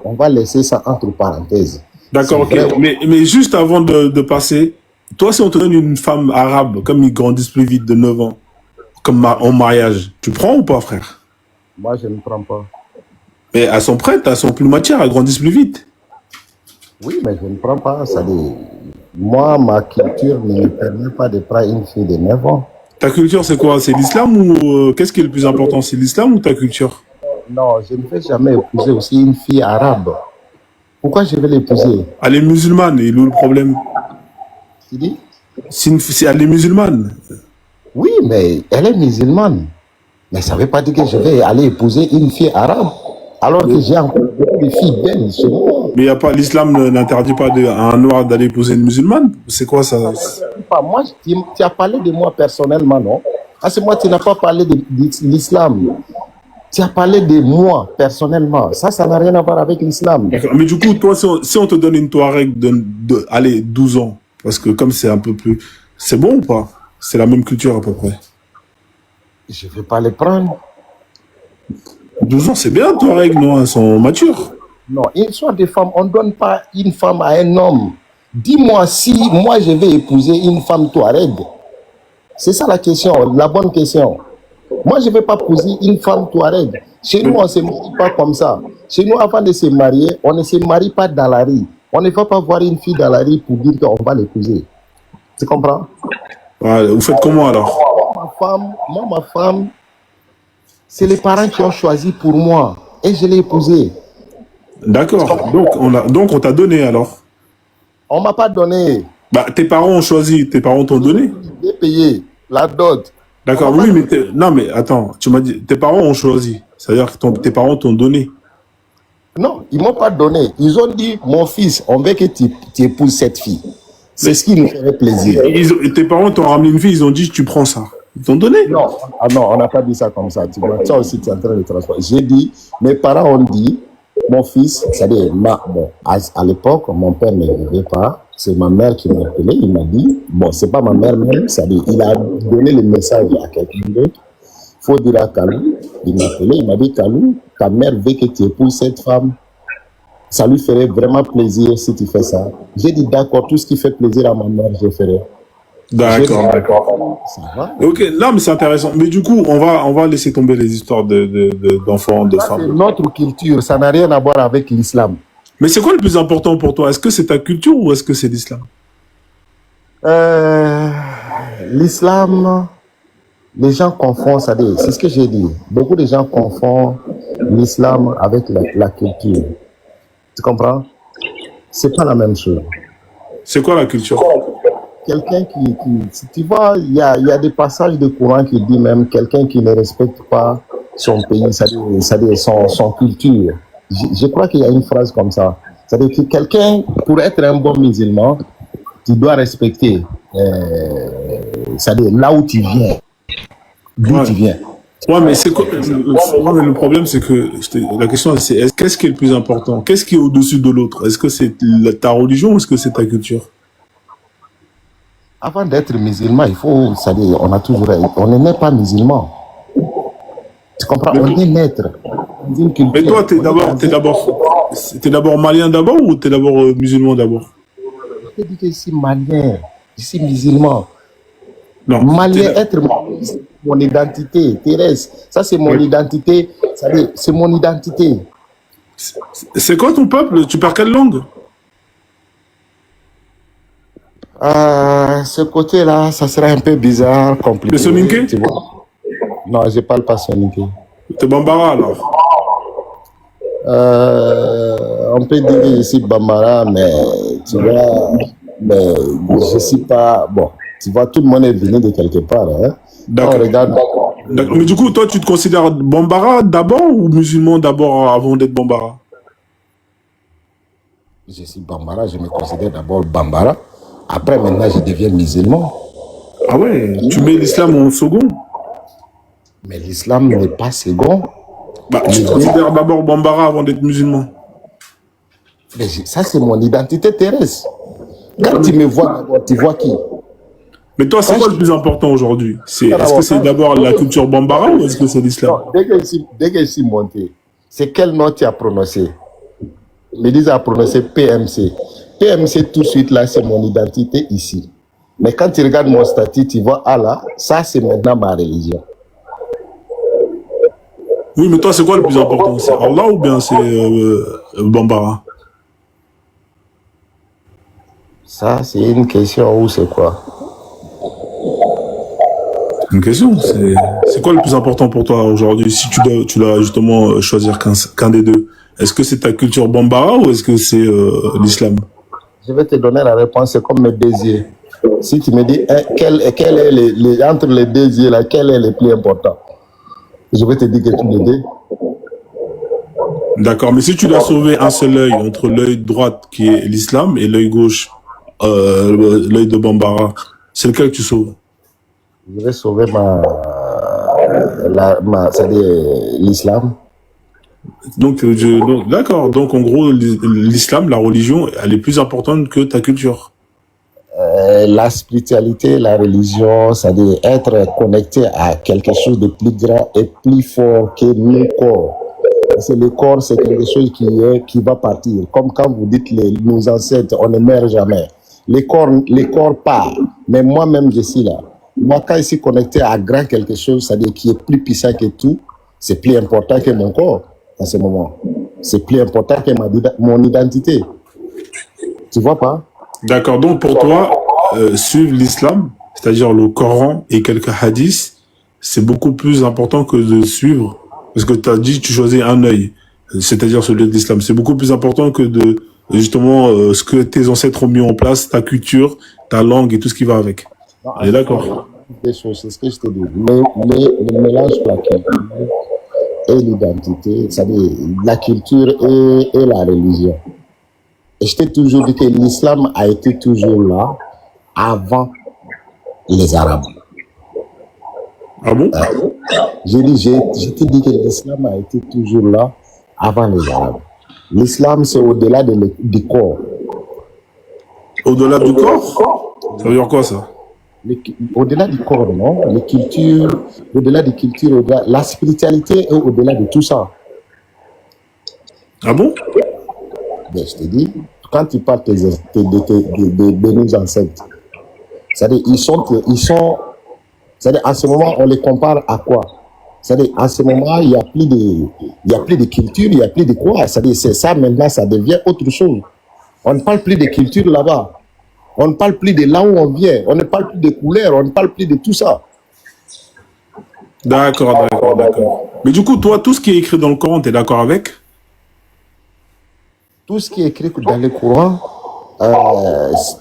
on va laisser ça entre parenthèses. D'accord, ok. Mais juste avant de passer, toi, si on te donne une femme arabe, comme ils grandissent plus vite de 9 ans, comme en mariage. Tu prends ou pas, frère? Moi, je ne prends pas. Mais elles sont prêtes, elles sont plus matières, elles grandissent plus vite. Oui, mais je ne prends pas. Ça dit, moi, ma culture ne me permet pas de prendre une fille de 9 ans. Ta culture, c'est quoi? C'est l'islam ou qu'est-ce qui est le plus important? C'est l'islam ou ta culture? Non, je ne vais jamais épouser aussi une fille arabe. Pourquoi je vais l'épouser? Elle est musulmane, et où le problème? Tu dis? Elle est musulmane. Oui, mais elle est musulmane. Mais ça ne veut pas dire que je vais aller épouser une fille arabe. Alors que j'ai encore des filles belles chez moi. Mais y a pas, l'islam n'interdit pas à un noir d'aller épouser une musulmane? C'est quoi ça? Moi, tu as parlé de moi personnellement, non? Parce que moi, tu n'as pas parlé de l'islam. Tu as parlé de moi personnellement. Ça n'a rien à voir avec l'islam. Mais du coup, toi, si on te donne une Touareg allez, 12 ans, parce que comme c'est un peu plus... C'est bon ou pas? C'est la même culture à peu près. Je ne vais pas les prendre. 12 ans, c'est bien, Touareg, non? Elles sont matures. Non, une sorte de femme, on ne donne pas une femme à un homme. Dis-moi si moi je vais épouser une femme Touareg. C'est ça la question, la bonne question. Moi, je ne vais pas épouser une femme Touareg. Chez nous, on ne se marie pas comme ça. Chez nous, avant de se marier, on ne se marie pas dans la rue. On ne va pas voir une fille dans la rue pour dire qu'on va l'épouser. Tu comprends? Ouais, vous faites comment alors? Ma femme, c'est les parents qui ont choisi pour moi. Et je l'ai épousée. D'accord. Donc on t'a donné alors? On ne m'a pas donné. Bah, tes parents ont choisi, tes parents t'ont donné? J'ai payé la dot. D'accord, oui, mais non, mais attends, tu m'as dit, tes parents ont choisi. C'est-à-dire que tes parents t'ont donné. Non, ils ne m'ont pas donné. Ils ont dit, mon fils, on veut que tu épouses cette fille. C'est ce qui nous ferait plaisir. Tes parents t'ont ramené une fille, ils ont dit, tu prends ça. Ils t'ont donné? Non, non, on n'a pas dit ça comme ça. Tu vois, ça aussi, tu es en train de transformer. J'ai dit, mes parents ont dit, mon fils, c'est-à-dire, bon, à l'époque, mon père ne vivait pas. C'est ma mère qui m'a appelé. Il m'a dit, bon, c'est pas ma mère même, c'est-à-dire, il a donné le message à quelqu'un d'autre. Il faut dire à Kalou, il m'a appelé, il m'a dit, Kalou, ta mère veut que tu épouses cette femme. Ça lui ferait vraiment plaisir si tu fais ça. J'ai dit, d'accord, tout ce qui fait plaisir à ma mère, je ferai. D'accord. Ça va? Ok, là, mais c'est intéressant. Mais du coup, on va laisser tomber les histoires d'enfants, de Ça, c'est femmes. notre culture, ça n'a rien à voir avec l'islam. Mais c'est quoi le plus important pour toi? Est-ce que c'est ta culture ou est-ce que c'est l'islam? L'islam, les gens confondent, c'est ce que j'ai dit. Beaucoup de gens confondent l'islam avec la culture. Tu comprends? C'est pas la même chose. C'est quoi la culture? Quelqu'un tu vois, il y a des passages de Coran qui disent même quelqu'un qui ne respecte pas son pays, c'est-à-dire son culture. Je crois qu'il y a une phrase comme ça. C'est-à-dire que quelqu'un, pour être un bon musulman, tu dois respecter, c'est-à-dire là où tu viens, d'où tu viens. Ouais, mais c'est quoi? Le problème, c'est que la question, c'est qu'est-ce qui est le plus important? Qu'est-ce qui est au-dessus de l'autre? Est-ce que c'est ta religion ou est-ce que c'est ta culture? Avant d'être musulman, il faut, c'est-à-dire, on n'est pas musulman. Tu comprends? On est naître. Mais toi, t'es d'abord malien d'abord ou t'es d'abord musulman d'abord? Je te dis que je suis malien, je suis musulman. Non. Malien, être malien, c'est mon identité, Thérèse. Ça, c'est mon identité. C'est mon identité. C'est quoi ton peuple? Tu parles quelle langue? Ce côté-là, ça sera un peu bizarre, compliqué. Le soninké? Tu vois? Non, je ne parle pas soninké. T'es bambara alors? On peut dire que je suis bambara, mais tu vois, mais je ne suis pas... Bon, tu vois, tout le monde est venu de quelque part. Hein? D'accord. Mais du coup, toi, tu te considères bambara d'abord ou musulman d'abord avant d'être bambara? Je suis bambara, je me considère d'abord bambara. Après, maintenant, je deviens musulman. Ah ouais, tu mets l'islam en second? Mais l'islam n'est pas second. Bah, tu te considères d'abord bambara avant d'être musulman? Mais ça, c'est mon identité terrestre. Quand tu me vois, tu vois qui? Mais toi, c'est quoi le plus important aujourd'hui? Est-ce que c'est d'abord la culture bambara ou est-ce que c'est l'islam? Dès que je suis monté, c'est quel nom tu as prononcé? L'église a prononcé PMC. PMC, tout de suite, là, c'est mon identité ici. Mais quand tu regardes mon statut, tu vois, ah là, ça, c'est maintenant ma religion. Oui, mais toi, c'est quoi le plus important? C'est Allah ou bien c'est Bambara? Ça, c'est une question ou c'est quoi? Une question. C'est quoi le plus important pour toi aujourd'hui si tu dois justement choisir qu'un des deux? Est-ce que c'est ta culture Bambara ou est-ce que c'est l'islam? Je vais te donner la réponse, c'est comme mes désirs. Si tu me dis quel est entre les désirs, là, quel est le plus important? Je vais te dire que tous les deux. D'accord, mais si tu dois sauver un seul œil entre l'œil droit qui est l'islam et l'œil gauche, l'œil de Bambara, c'est lequel que tu sauves? Je vais sauver c'est-à-dire l'islam. Donc, d'accord. Donc, en gros, l'islam, la religion, elle est plus importante que ta culture. La spiritualité, la religion, c'est-à-dire être connecté à quelque chose de plus grand et plus fort que le corps. Parce que le corps, c'est quelque chose qui va partir. Comme quand vous dites nos ancêtres, on ne meurt jamais. Les corps part. Mais moi-même, je suis là. Moi, quand je suis connecté à grand quelque chose, c'est-à-dire qui est plus puissant que tout, c'est plus important que mon corps à ce moment. C'est plus important que mon identité. Tu vois pas? D'accord. Donc, pour toi, suivre l'islam, c'est-à-dire le Coran et quelques hadiths, c'est beaucoup plus important que de suivre, parce que tu as dit que tu choisis un œil, c'est-à-dire celui de l'islam. C'est beaucoup plus important que de, justement, ce que tes ancêtres ont mis en place, ta culture, ta langue et tout ce qui va avec. On est d'accord? Des choses, c'est ce que je te dis. Le mélange de la culture et l'identité, c'est-à-dire la culture et la religion. Et je t'ai toujours dit que l'islam a été toujours là avant les Arabes. Ah bon? Je t'ai dit que l'islam a été toujours là avant les Arabes. L'islam, c'est au-delà du corps. Au-delà du corps? Ça veut dire quoi, ça? Au-delà du corps, non? Les cultures, au-delà des cultures, la spiritualité est au-delà de tout ça. Ah bon? Ben, je te dis, quand tu parles de nos ancêtres, c'est-à-dire, ils sont, c'est-à-dire, en ce moment, on les compare à quoi? C'est-à-dire, en ce moment, il n'y a plus de culture, il n'y a plus de quoi? C'est-à-dire, c'est ça, maintenant, ça devient autre chose. On ne parle plus de culture là-bas. On ne parle plus de là où on vient. On ne parle plus de couleurs. On ne parle plus de tout ça. D'accord. Mais du coup, toi, tout ce qui est écrit dans le Coran, tu es d'accord avec? Tout ce qui est écrit dans le Coran,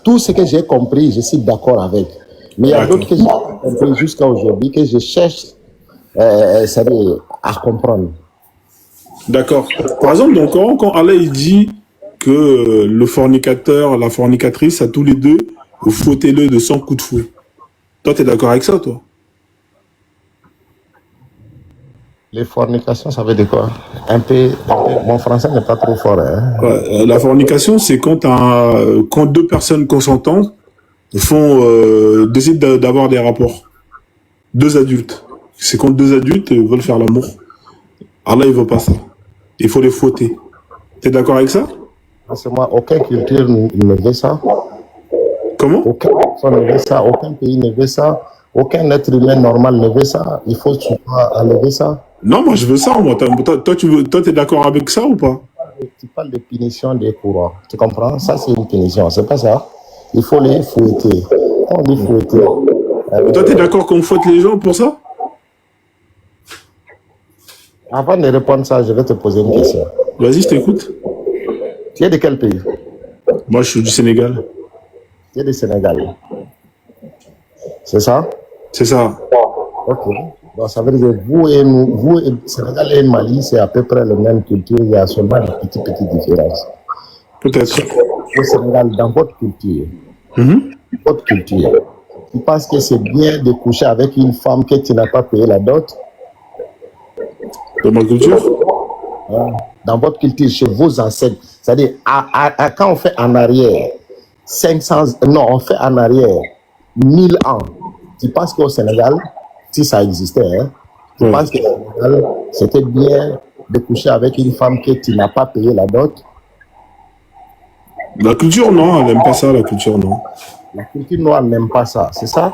tout ce que j'ai compris, je suis d'accord avec. Mais il y a d'autres que j'ai compris jusqu'à aujourd'hui, que je cherche à comprendre. D'accord. Par exemple, dans le Coran, quand Allah il dit que le fornicateur, la fornicatrice, à tous les deux, vous fouettez-le de 100 coups de fouet. Toi, tu es d'accord avec ça, toi? Les fornications, ça veut dire quoi? Un peu, mon français n'est pas trop fort. Hein? Ouais, la fornication, c'est quand deux personnes consentantes décident d'avoir des rapports. Deux adultes. C'est quand deux adultes veulent faire l'amour. Allah, il veut pas ça. Il faut les fouetter. Tu es d'accord avec ça? Parce que moi, aucune culture ne veut ça. Comment? Aucun personne ne veut ça. Aucun pays ne veut ça. Aucun être humain normal ne veut ça. Il faut enlever ça. Non, moi je veux ça. Moi. Toi, tu es d'accord avec ça ou pas? Tu parles de punition des courants. Tu comprends? Ça, c'est une punition. C'est pas ça. Il faut les fouetter. On dit fouetter. Toi, tu es d'accord qu'on fouette les gens pour ça? Avant de répondre à ça, je vais te poser une question. Vas-y, je t'écoute. Tu es de quel pays? Moi, je suis du Sénégal. Tu es du Sénégal. C'est ça? C'est ça. Ok. Donc, ça veut dire que vous et Sénégal et Mali, c'est à peu près la même culture. Il y a seulement une petite différence. Peut-être. Au Sénégal, dans votre culture, tu penses que c'est bien de coucher avec une femme que tu n'as pas payé la dot? Dans ma culture? Dans votre culture, chez vos ancêtres, c'est-à-dire, quand on fait en arrière, 500, non, on fait en arrière 1000 ans, tu penses qu'au Sénégal, si ça existait, hein, tu penses que Sénégal, c'était bien de coucher avec une femme que tu n'as pas payé la dot? La culture, non, elle n'aime pas ça, la culture, non. La culture noire n'aime pas ça, c'est ça?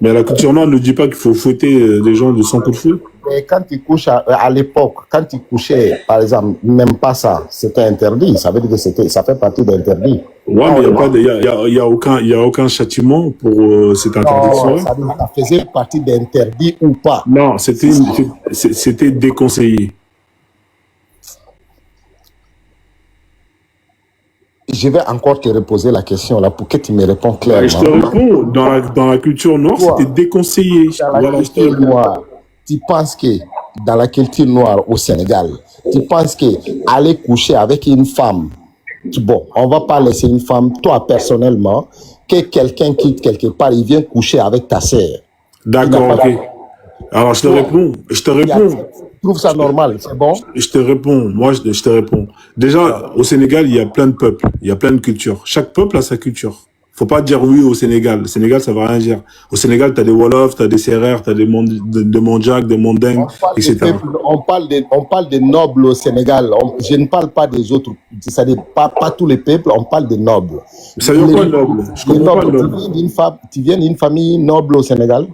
Mais la culture noire ne dit pas qu'il faut fouetter des gens de 100 coups de feu. Mais quand tu couches à l'époque, quand tu couchais, par exemple, même pas ça, c'était interdit. Ça veut dire que ça fait partie d'interdit. Ouais, mais il y a aucun châtiment pour cette interdiction. Ça faisait partie d'interdit ou pas. Non, c'était déconseillé. Je vais encore te reposer la question là pour que tu me répondes clairement. Je te réponds, dans la culture noire, c'était déconseillé. Dans la culture noire, tu penses que dans la culture noire au Sénégal, tu penses que aller coucher avec une femme, bon, on va pas laisser une femme, toi personnellement, que quelqu'un quitte quelque part, il vient coucher avec ta sœur. D'accord, ok. Alors je te réponds. Tu trouves ça normal, c'est bon? Je te réponds. Moi, je te réponds. Déjà, au Sénégal, il y a plein de peuples, il y a plein de cultures. Chaque peuple a sa culture. Faut pas dire oui au Sénégal. Le Sénégal, ça va rien dire. Au Sénégal, t'as des Wolofs, t'as des Sérères, t'as des Mandjaks, des Mandingues, etc. On parle des nobles au Sénégal. Je ne parle pas des autres. C'est-à-dire pas tous les peuples, on parle des nobles. Ça veut dire quoi, noble? Je comprends pas noble. Tu viens d'une famille noble au Sénégal?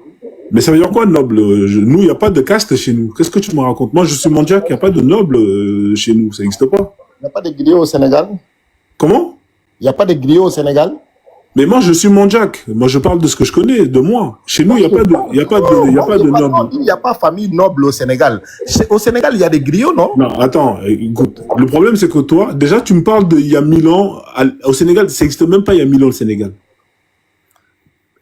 Mais ça veut dire quoi, noble? Nous, il n'y a pas de caste chez nous. Qu'est-ce que tu me racontes? Moi, je suis Mandjak, il n'y a pas de noble chez nous. Ça n'existe pas. Il n'y a pas de griot au Sénégal? Comment? Il n'y a pas de griot au Sénégal? Mais moi, je suis Mandjak. Moi, je parle de ce que je connais, de moi. Chez nous, il n'y a pas de noble. Il n'y a pas famille noble au Sénégal. Au Sénégal, il y a des griots, non? Non, attends, écoute. Le problème, c'est que toi, déjà, tu me parles d'il y a 1000 ans. Au Sénégal, ça n'existe même pas il y a 1000 ans, le Sénégal.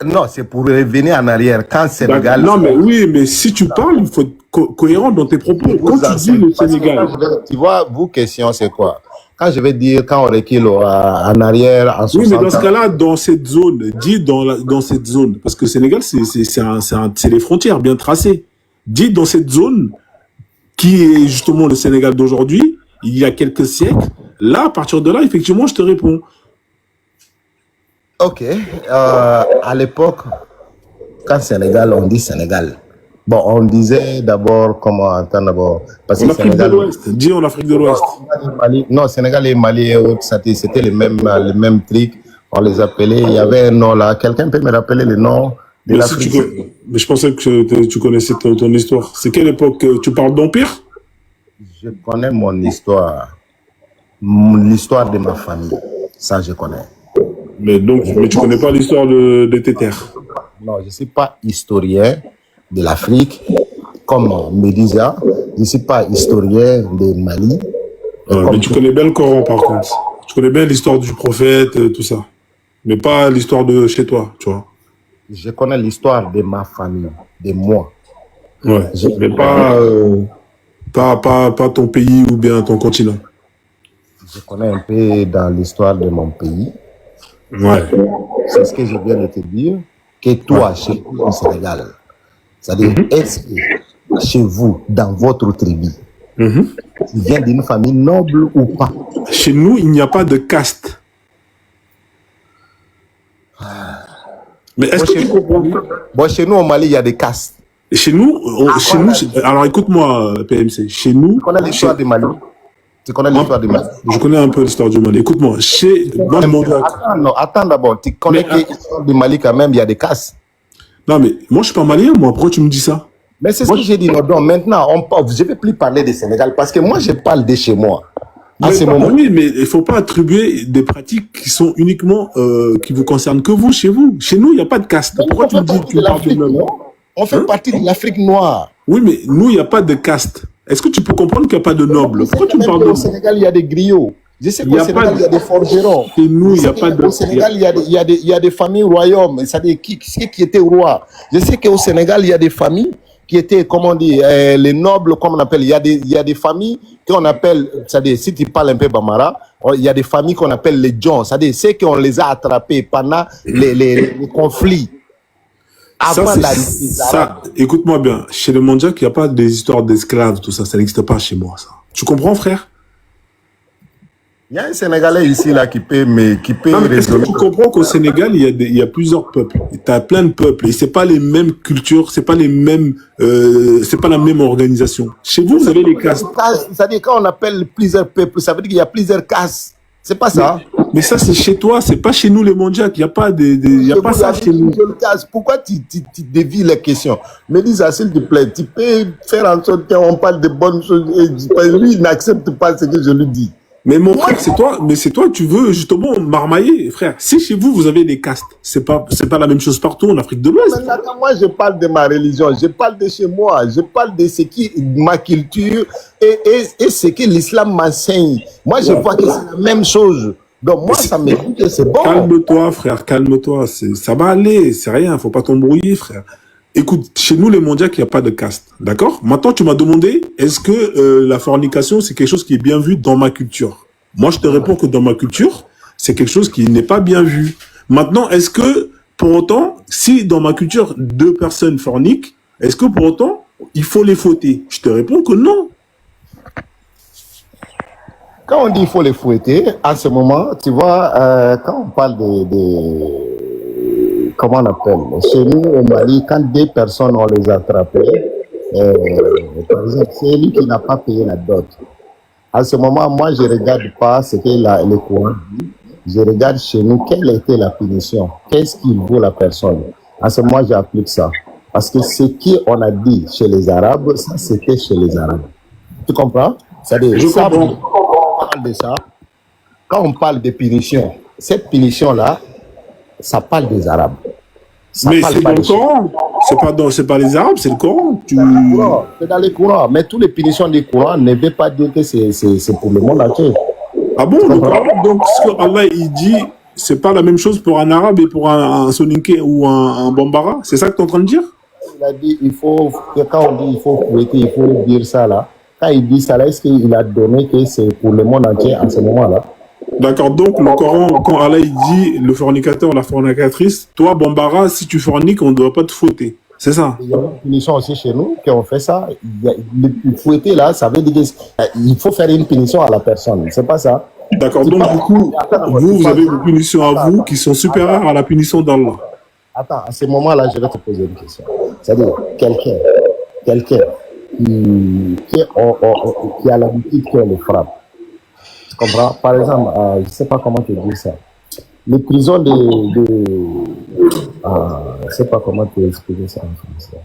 Non, c'est pour revenir en arrière. Quand Sénégal... Non, mais oui, mais si tu parles, il faut être cohérent dans tes propos. Quand tu dis le Sénégal... Tu vois, vous, question, c'est quoi? Quand je vais dire, quand on recule en arrière, en 60 Oui, mais dans ce cas-là, dans cette zone, dis dans cette zone, parce que le Sénégal, c'est les frontières bien tracées. Dis dans cette zone, qui est justement le Sénégal d'aujourd'hui, il y a quelques siècles, là, à partir de là, effectivement, je te réponds. Ok. À l'époque, quand Sénégal, on dit Sénégal. Bon, on disait d'abord, comment entendre d'abord? En Afrique de l'Ouest. Dis en Afrique de l'Ouest. Non, Sénégal et Mali et autres, c'était les mêmes trucs. On les appelait. Il y avait un nom là. Quelqu'un peut me rappeler le nom de l'Afrique? Mais je pensais que tu connaissais ton histoire. C'est quelle époque? Tu parles d'empire? Je connais mon histoire. L'histoire de ma famille. Ça, je connais. Mais tu connais pas l'histoire de tes terres? Non, je ne suis pas historien de l'Afrique, comme Médisa. Je ne suis pas historien de Mali. Mais tu connais bien le Coran, par contre. Tu connais bien l'histoire du prophète, tout ça. Mais pas l'histoire de chez toi, tu vois. Je connais l'histoire de ma famille, de moi. Ouais, mais pas ton pays ou bien ton continent. Je connais un peu dans l'histoire de mon pays. Ouais. C'est ce que je viens de te dire, que toi, chez vous au Sénégal, c'est-à-dire, est-ce que chez vous, dans votre tribu, tu viens d'une famille noble ou pas? Chez nous, il n'y a pas de caste. Mais est-ce que tu comprends? Bon, chez nous, au Mali, il y a des castes. Chez nous, alors écoute-moi, PMC, chez nous... Tu connais l'histoire du Mali? Tu connais l'histoire du Mali? Je connais un peu l'histoire du Mali. Écoute-moi, Attends d'abord. Tu connais que l'histoire du Mali, quand même, il y a des castes. Non, mais moi, je suis pas malien, moi. Pourquoi tu me dis ça? Mais c'est ce que j'ai dit. Non, donc, maintenant, je ne vais plus parler du Sénégal parce que moi, je parle de chez moi. Oui, mais il ne faut pas attribuer des pratiques qui sont uniquement, qui vous concernent que vous, chez vous. Chez nous, il n'y a pas de caste. Pourquoi tu me dis que tu parles de même? On fait partie de l'Afrique noire. Oui, mais nous, il n'y a pas de caste. Est-ce que tu peux comprendre qu'il n'y a pas de nobles? Pourquoi tu me parles de... Au Sénégal, il y a des griots. Je sais qu'au Sénégal, il y a des forgerons. Chez nous, il n'y a pas de... Au Sénégal, il y a des familles royaumes. C'est-à-dire, qui était roi? Je sais qu'au Sénégal, il y a des familles qui étaient, comment on dit, les nobles, comme on appelle. Il y a des familles qu'on appelle, c'est-à-dire, si tu parles un peu Bambara, il y a des familles qu'on appelle les Djons. C'est-à-dire, c'est qu'on les a attrapés pendant les conflits. Ça, écoute-moi bien. Chez le Mandjak, il n'y a pas des histoires d'esclaves, tout ça. Ça n'existe pas chez moi, ça. Tu comprends, frère? Il y a un Sénégalais ici là qui peut non, mais est-ce que tu comprends qu'au Sénégal il y a plusieurs peuples, tu as plein de peuples et c'est pas les mêmes cultures, c'est pas les mêmes, c'est pas la même organisation. Chez vous, vous avez les castes. C'est-à-dire quand on appelle plusieurs peuples, ça veut dire qu'il y a plusieurs castes. C'est pas ça. Mais ça, c'est chez toi, c'est pas chez nous les Mondiacs. Il n'y a pas, y a pas ça chez nous. Je le casse. Pourquoi tu dévies les questions? Mélissa, s'il te plaît, tu peux faire en sorte qu'on parle de bonnes choses. Et lui, il n'accepte pas ce que je lui dis. Mais mon frère, c'est toi, tu veux justement marmailler, frère. Si chez vous, vous avez des castes, c'est pas la même chose partout en Afrique de l'Ouest. Maintenant, moi, je parle de ma religion, je parle de chez moi, je parle de ce qui ma culture et ce que l'islam m'enseigne. Moi, je vois que c'est la même chose. Donc, moi, ça me dit que c'est bon. Calme-toi, frère, calme-toi. Ça va aller, c'est rien, faut pas t'embrouiller, frère. Écoute, chez nous, les Mondiacs, il n'y a pas de caste, d'accord? Maintenant, tu m'as demandé, est-ce que la fornication, c'est quelque chose qui est bien vu dans ma culture? Moi, je te réponds que dans ma culture, c'est quelque chose qui n'est pas bien vu. Maintenant, est-ce que, pour autant, si dans ma culture, 2 personnes forniquent, est-ce que pour autant, il faut les fouetter? Je te réponds que non. Quand on dit qu'il faut les fouetter, à ce moment, tu vois, quand on parle comment on appelle, chez nous au Mali, quand 2 personnes on les a attrapées, par exemple, c'est lui qui n'a pas payé la dot. À ce moment, moi, je ne regarde pas ce que le Coran dit. Je regarde chez nous quelle était la punition, qu'est-ce qu'il vaut la personne. À ce moment, j'applique ça. Parce que ce qu'on a dit chez les Arabes, ça, c'était chez les Arabes. Tu comprends? C'est-à-dire, quand on parle de ça, quand on parle de punition, cette punition-là, ça parle des Arabes. Ça mais parle c'est pas dans le des Coran. C'est pas les Arabes, c'est le Coran. C'est dans le Coran. Mais toutes les punitions du Coran ne veulent pas dire que c'est pour le monde entier. Ah bon, le Coran, donc ce que Allah il dit, c'est pas la même chose pour un Arabe et pour un Soninké ou un Bambara? C'est ça que tu es en train de dire? Il a dit, quand on dit il faut fouetter, il faut dire ça là. Quand il dit ça là, est-ce qu'il a donné que c'est pour le monde entier en ce moment-là? D'accord, donc le Coran, quand Allah il dit le fornicateur, la fornicatrice, toi Bambara, si tu forniques, on ne doit pas te fouetter. C'est ça? Il y a une punition aussi chez nous, qu'on fait ça. Le fouetter là, ça veut dire qu'il faut faire une punition à la personne. C'est pas ça? D'accord, donc du coup, vous avez des punitions à vous qui sont supérieures à la punition d'Allah. Attends, à ce moment-là, je vais te poser une question. C'est-à-dire, quelqu'un qui a l'habitude qu'on le frappe. Tu comprends? Par exemple, je ne sais pas comment te dire ça. Les prisons je ne sais pas comment te expliquer ça en français.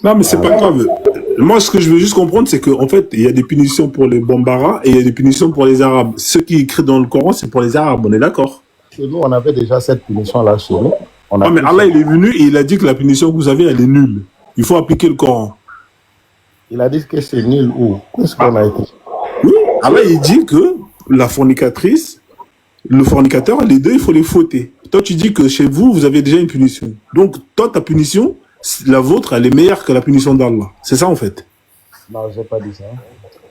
Non, mais c'est pas grave. Moi, ce que je veux juste comprendre, c'est qu'en fait, il y a des punitions pour les Bambara et il y a des punitions pour les Arabes. Ce qui est écrit dans le Coran, c'est pour les Arabes, on est d'accord? Chez nous, on avait déjà cette punition-là chez nous. Ah, mais Allah, il est venu et il a dit que la punition que vous avez, elle est nulle. Il faut appliquer le Coran. Il a dit que c'est nul où? Qu'est-ce qu'on a écrit? Oui, Allah, il dit que la fornicatrice, le fornicateur, les 2, il faut les fouetter. Toi, tu dis que chez vous, vous avez déjà une punition. Donc, toi, ta punition, la vôtre, elle est meilleure que la punition d'Allah. C'est ça, en fait? Non, je n'ai pas dit ça.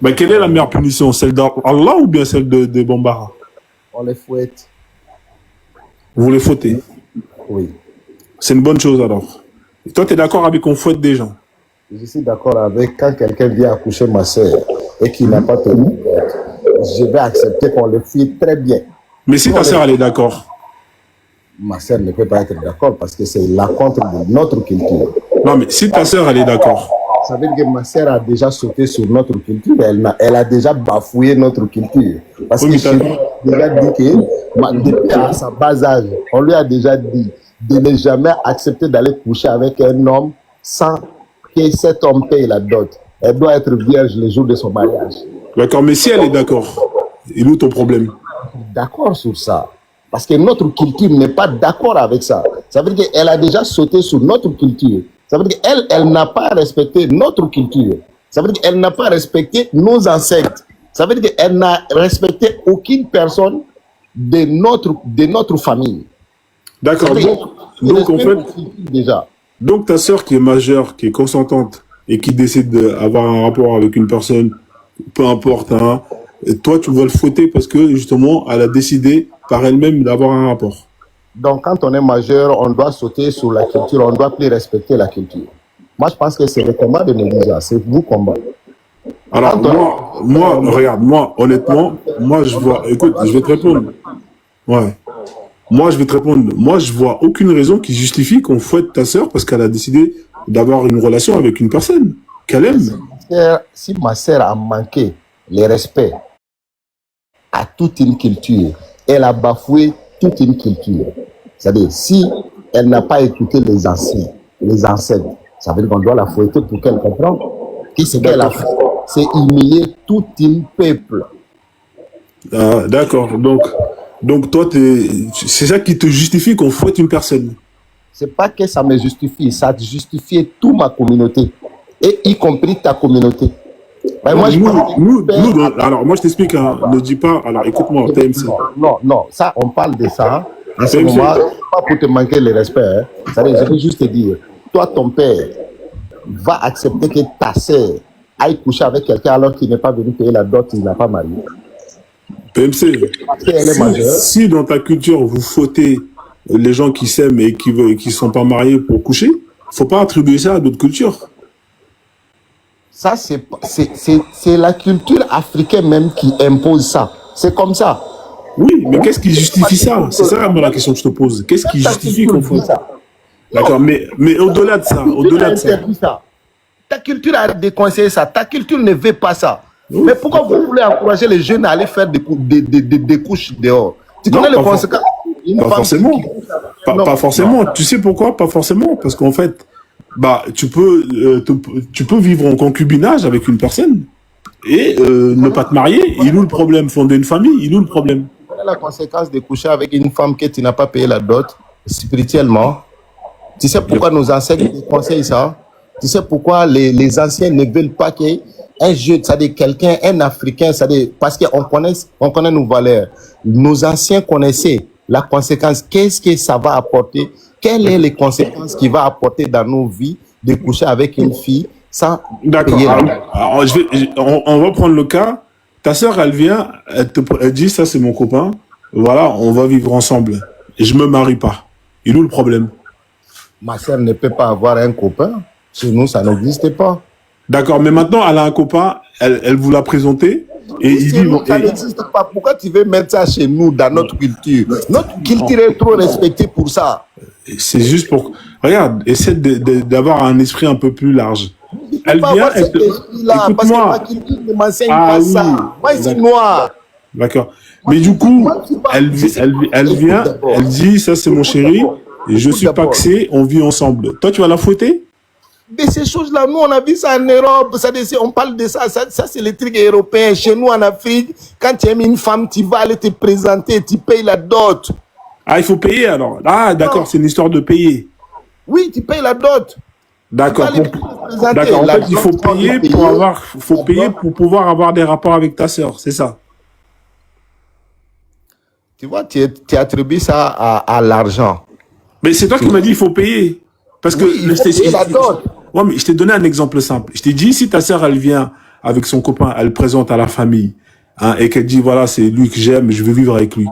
Ben, quelle est la meilleure punition? Celle d'Allah ou bien celle de Bambara? On les fouette. Vous les fouettez? Oui. C'est une bonne chose, alors. Et toi, tu es d'accord avec qu'on fouette des gens? Je suis d'accord avec quand quelqu'un vient accoucher ma soeur et qu'il n'a pas tenu, je vais accepter qu'on le fouette très bien. Mais si ta soeur, elle est d'accord? Ma soeur ne peut pas être d'accord parce que c'est la contre de notre culture. Non, mais si ta soeur, elle est d'accord? Ça veut dire que ma soeur a déjà sauté sur notre culture, elle a déjà bafouillé notre culture. Parce que chez nous, on lui a dit que, depuis à sa bas âge, on lui a déjà dit de ne jamais accepter d'aller coucher avec un homme sans que cet homme paye la dot. Elle doit être vierge le jour de son mariage. D'accord, mais si elle est d'accord, il est où ton problème? D'accord sur ça. Parce que notre culture n'est pas d'accord avec ça. Ça veut dire qu'elle a déjà sauté sur notre culture. Ça veut dire qu'elle n'a pas respecté notre culture. Ça veut dire qu'elle n'a pas respecté nos ancêtres. Ça veut dire qu'elle n'a respecté aucune personne de notre famille. D'accord, donc en fait, déjà. Donc ta sœur qui est majeure, qui est consentante et qui décide d'avoir un rapport avec une personne, peu importe, hein, et toi tu vas le fouetter parce que justement elle a décidé par elle-même d'avoir un rapport. Donc quand on est majeur, on doit sauter sur la culture, on ne doit plus respecter la culture. Moi je pense que c'est le combat de Médisa, c'est vous combat. Alors moi, regarde, moi honnêtement, moi je vois, écoute, je vais te répondre. Ouais. Moi, je vais te répondre. Moi, je vois aucune raison qui justifie qu'on fouette ta sœur parce qu'elle a décidé d'avoir une relation avec une personne qu'elle aime. Si ma sœur a manqué le respect à toute une culture. Elle a bafoué toute une culture. C'est-à-dire, si elle n'a pas écouté les anciens, les ancêtres, ça veut dire qu'on doit la fouetter pour qu'elle comprenne. Qu'est-ce qu'elle a fait? C'est humilier tout un peuple. Ah, d'accord. Donc toi, c'est ça qui te justifie qu'on fouette une personne. C'est pas que ça me justifie, ça justifie toute ma communauté, et y compris ta communauté. Ben, moi, alors moi je t'explique, hein, ne dis pas, alors écoute-moi, TMC. Non, ça, on parle de ça. En ce TMC. moment, pas pour te manquer le respect. Hein. C'est-à-dire, je veux juste te dire, toi, ton père va accepter que ta sœur aille coucher avec quelqu'un alors qu'il n'est pas venu payer la dot, il n'a pas marié. PMC, Elle est majeure. si dans ta culture vous fautez les gens qui s'aiment et qui sont pas mariés pour coucher, faut pas attribuer ça à d'autres cultures. Ça, c'est la culture africaine même qui impose ça. C'est comme ça. Oui, mais qu'est-ce qui justifie ça? C'est ça moi, la question que je te pose. Qu'est-ce qui justifie qu'on faute ça? D'accord, mais au-delà de ça, ta culture a déconseillé ça. Ta culture ne veut pas ça. Oui. Mais pourquoi vous voulez encourager les jeunes à aller faire des couches dehors? Tu connais les conséquences? Pas forcément. Pas forcément. Tu sais pourquoi? Pas forcément. Parce qu'en fait, bah, tu peux vivre en concubinage avec une personne et ne pas te marier. Il est où le problème? Fonder une famille, il est où le problème? Quelle est la conséquence de coucher avec une femme que tu n'as pas payé la dot spirituellement? Tu sais pourquoi nos ancêtres conseillent ça? Tu sais pourquoi les anciens ne veulent pas qu'un jeune, c'est-à-dire quelqu'un, un Africain, c'est-à-dire parce qu'on connaît nos valeurs. Nos anciens connaissaient la conséquence. Qu'est-ce que ça va apporter? Quelles sont les conséquences qu'il va apporter dans nos vies de coucher avec une fille sans payer la dot? Alors, on va prendre le cas. Ta sœur, elle vient, elle dit, ça c'est mon copain. Voilà, on va vivre ensemble. Et je me marie pas. Il est où le problème? Ma sœur ne peut pas avoir un copain. Chez nous, ça n'existe pas. D'accord, mais maintenant, elle a un copain, elle vous l'a présenté, et il dit... Ça n'existe pas. Pourquoi tu veux mettre ça chez nous, dans notre culture? Notre culture est trop respectée pour ça. C'est juste pour... Regarde, essaie d'avoir un esprit un peu plus large. Elle vient... Parce que ma culture ne m'enseigne pas ça. Moi, je suis noir. D'accord. Mais du coup, elle vient, elle dit, ça c'est mon chéri, et je suis paxé, on vit ensemble. Toi, tu vas la fouetter? Mais ces choses-là, nous, on a vu ça en Europe. On parle de ça. Ça c'est les trucs européens. Chez nous, en Afrique, quand tu aimes une femme, tu vas aller te présenter, tu payes la dot. Ah, il faut payer alors. Ah, d'accord, c'est une histoire de payer. Oui, tu payes la dot. D'accord. D'accord. En fait, il faut payer pour pouvoir avoir des rapports avec ta sœur, c'est ça. Tu vois, tu attribues ça à l'argent. Mais c'est toi qui m'as dit il faut payer. Parce que ouais, mais je t'ai donné un exemple simple. Je t'ai dit, si ta sœur, elle vient avec son copain, elle présente à la famille, hein, et qu'elle dit, voilà, c'est lui que j'aime, je veux vivre avec lui,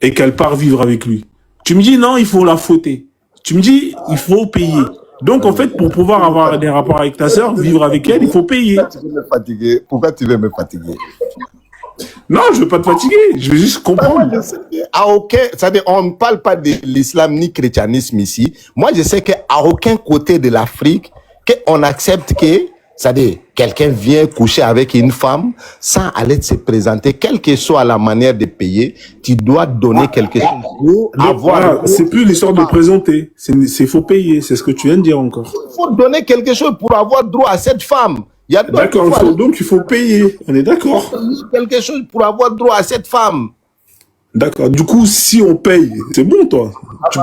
et qu'elle part vivre avec lui. Tu me dis, non, il faut la fouetter. Tu me dis, il faut payer. Donc, en fait, pour pouvoir avoir des rapports avec ta sœur, vivre avec elle, il faut payer. Pourquoi tu veux me fatiguer? Non, je veux pas te fatiguer. Je veux juste comprendre. C'est-à-dire, on ne parle pas de l'islam ni christianisme ici. Moi, je sais qu'à aucun côté de l'Afrique, qu'on accepte que, c'est-à-dire, quelqu'un vient coucher avec une femme sans aller se présenter, quelle que soit la manière de payer, tu dois donner quelque chose pour avoir. C'est plus l'histoire de présenter. C'est faut payer. C'est ce que tu viens de dire encore. Il faut donner quelque chose pour avoir droit à cette femme. D'accord, donc il faut payer. On est d'accord. Quelque chose pour avoir droit à cette femme. D'accord. Du coup, si on paye, c'est bon, toi.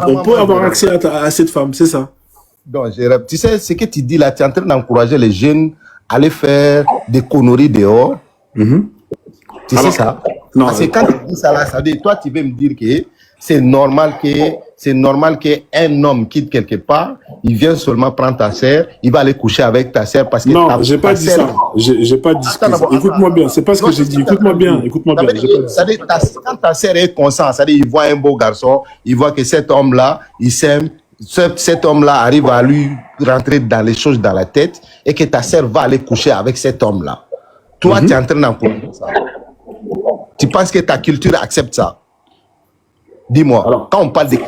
On peut avoir accès à cette femme, c'est ça. Donc, tu sais, ce que tu dis là, tu es en train d'encourager les jeunes à aller faire des conneries dehors. Tu sais ça? Non. Parce que quand tu dis ça là, ça veut dire, toi, tu veux me dire que c'est normal qu'un homme quitte quelque part, il vient seulement prendre ta sœur, il va aller coucher avec ta sœur parce que... Non, j'ai pas dit ça. J'ai pas dit ça. Écoute-moi bien, c'est pas ce que j'ai dit. Écoute-moi bien. C'est-à-dire, quand ta sœur est consciente, c'est-à-dire, il voit un beau garçon, il voit que cet homme-là, il s'aime, cet homme-là arrive à lui rentrer dans les choses dans la tête et que ta sœur va aller coucher avec cet homme-là. Toi, tu es en train d'encourager ça. Tu penses que ta culture accepte ça? Dis-moi, quand on parle de...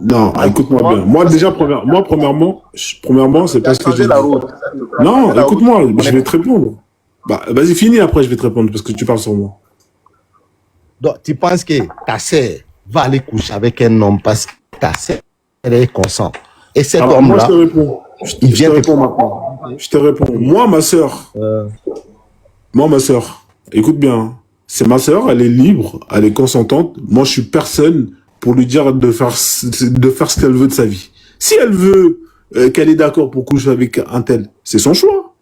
Non, écoute-moi bien. Moi, déjà, premièrement, c'est parce que j'ai dit. Non, écoute-moi, je vais te répondre. Bah, vas-y, finis, après, je vais te répondre, parce que tu parles sur moi. Donc, tu penses que ta sœur va aller coucher avec un homme parce que ta sœur est consent. Et cet Alors, moi, je homme-là, te réponds. il Je te vient te... réponds maintenant. Je te réponds. Moi, ma sœur, écoute bien, hein. C'est ma sœur, elle est libre, elle est consentante. Moi, je suis personne pour lui dire de faire ce qu'elle veut de sa vie. Si elle veut qu'elle est d'accord pour coucher avec un tel, c'est son choix.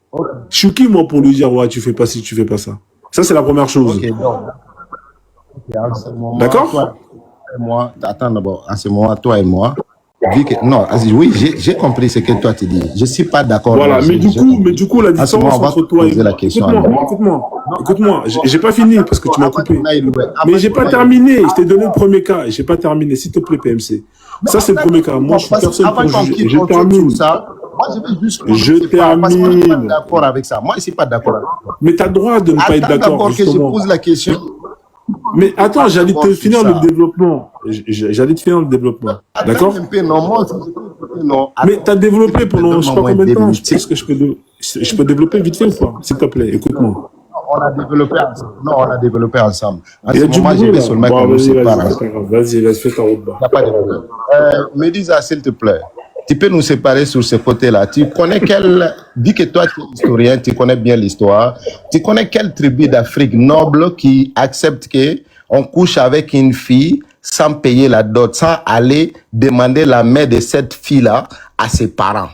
Je suis qui, moi, pour lui dire, ouais, tu fais pas ci, tu fais pas ça. Ça, c'est la première chose. Ok, donc, en ce moment, D'accord? toi et moi, attends d'abord, en ce moment, toi et moi, vu que, non, oui, j'ai compris ce que toi tu dis. Je suis pas d'accord. Voilà, mais du coup, la En ce différence moment, on va entre te toi et poser la moi. question. Écoute-moi, j'ai pas fini parce que tu m'as coupé. Mais j'ai pas terminé. Je t'ai donné le premier cas et j'ai pas terminé. S'il te plaît, PMC. Ça, c'est le premier cas. Moi, je suis personne pour juger. Je termine. Moi, je veux juste. Je termine. Parce que moi, je suis pas d'accord avec ça. Moi, je suis pas d'accord avec ça. Mais tu as le droit de ne pas être Attends d'accord, d'abord que je justement. pose la question. Mais attends, j'allais te finir le développement. J'allais te finir le développement. D'accord? Attends un peu, non, moi, non. Mais tu as développé pendant je sais pas combien de temps. Est-ce que je peux développer vite fait ou pas? S'il te plaît, écoute-moi. On a développé ensemble. Non, on a développé ensemble. En Il y ce a du moment, je bruit, vais là. seulement Bon, qu'on nous vas-y, sépare. vas-y, fais ta route. Il n'y a pas de problème. Médisa, s'il te plaît, tu peux nous séparer sur ce côté-là. Tu connais dis que toi, tu es historien, tu connais bien l'histoire. Tu connais quelle tribu d'Afrique noble qui accepte qu'on couche avec une fille sans payer la dot, sans aller demander la main de cette fille-là à ses parents?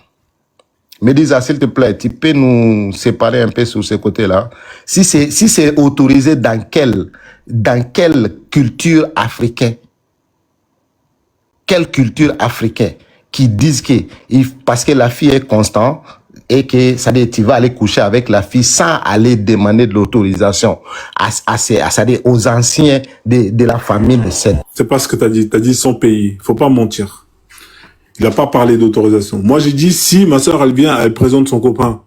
Médisa, s'il te plaît, tu peux nous séparer un peu sur ce côté-là. Si c'est autorisé dans quelle culture africaine? Quelle culture africaine qui disent que parce que la fille est constante et que ça dit, tu vas aller coucher avec la fille sans aller demander de l'autorisation aux anciens de la famille de cette. C'est pas ce que tu as dit. Tu as dit sans payer. Faut pas mentir. Il n'a pas parlé d'autorisation. Moi, j'ai dit, si ma soeur, elle vient, elle présente son copain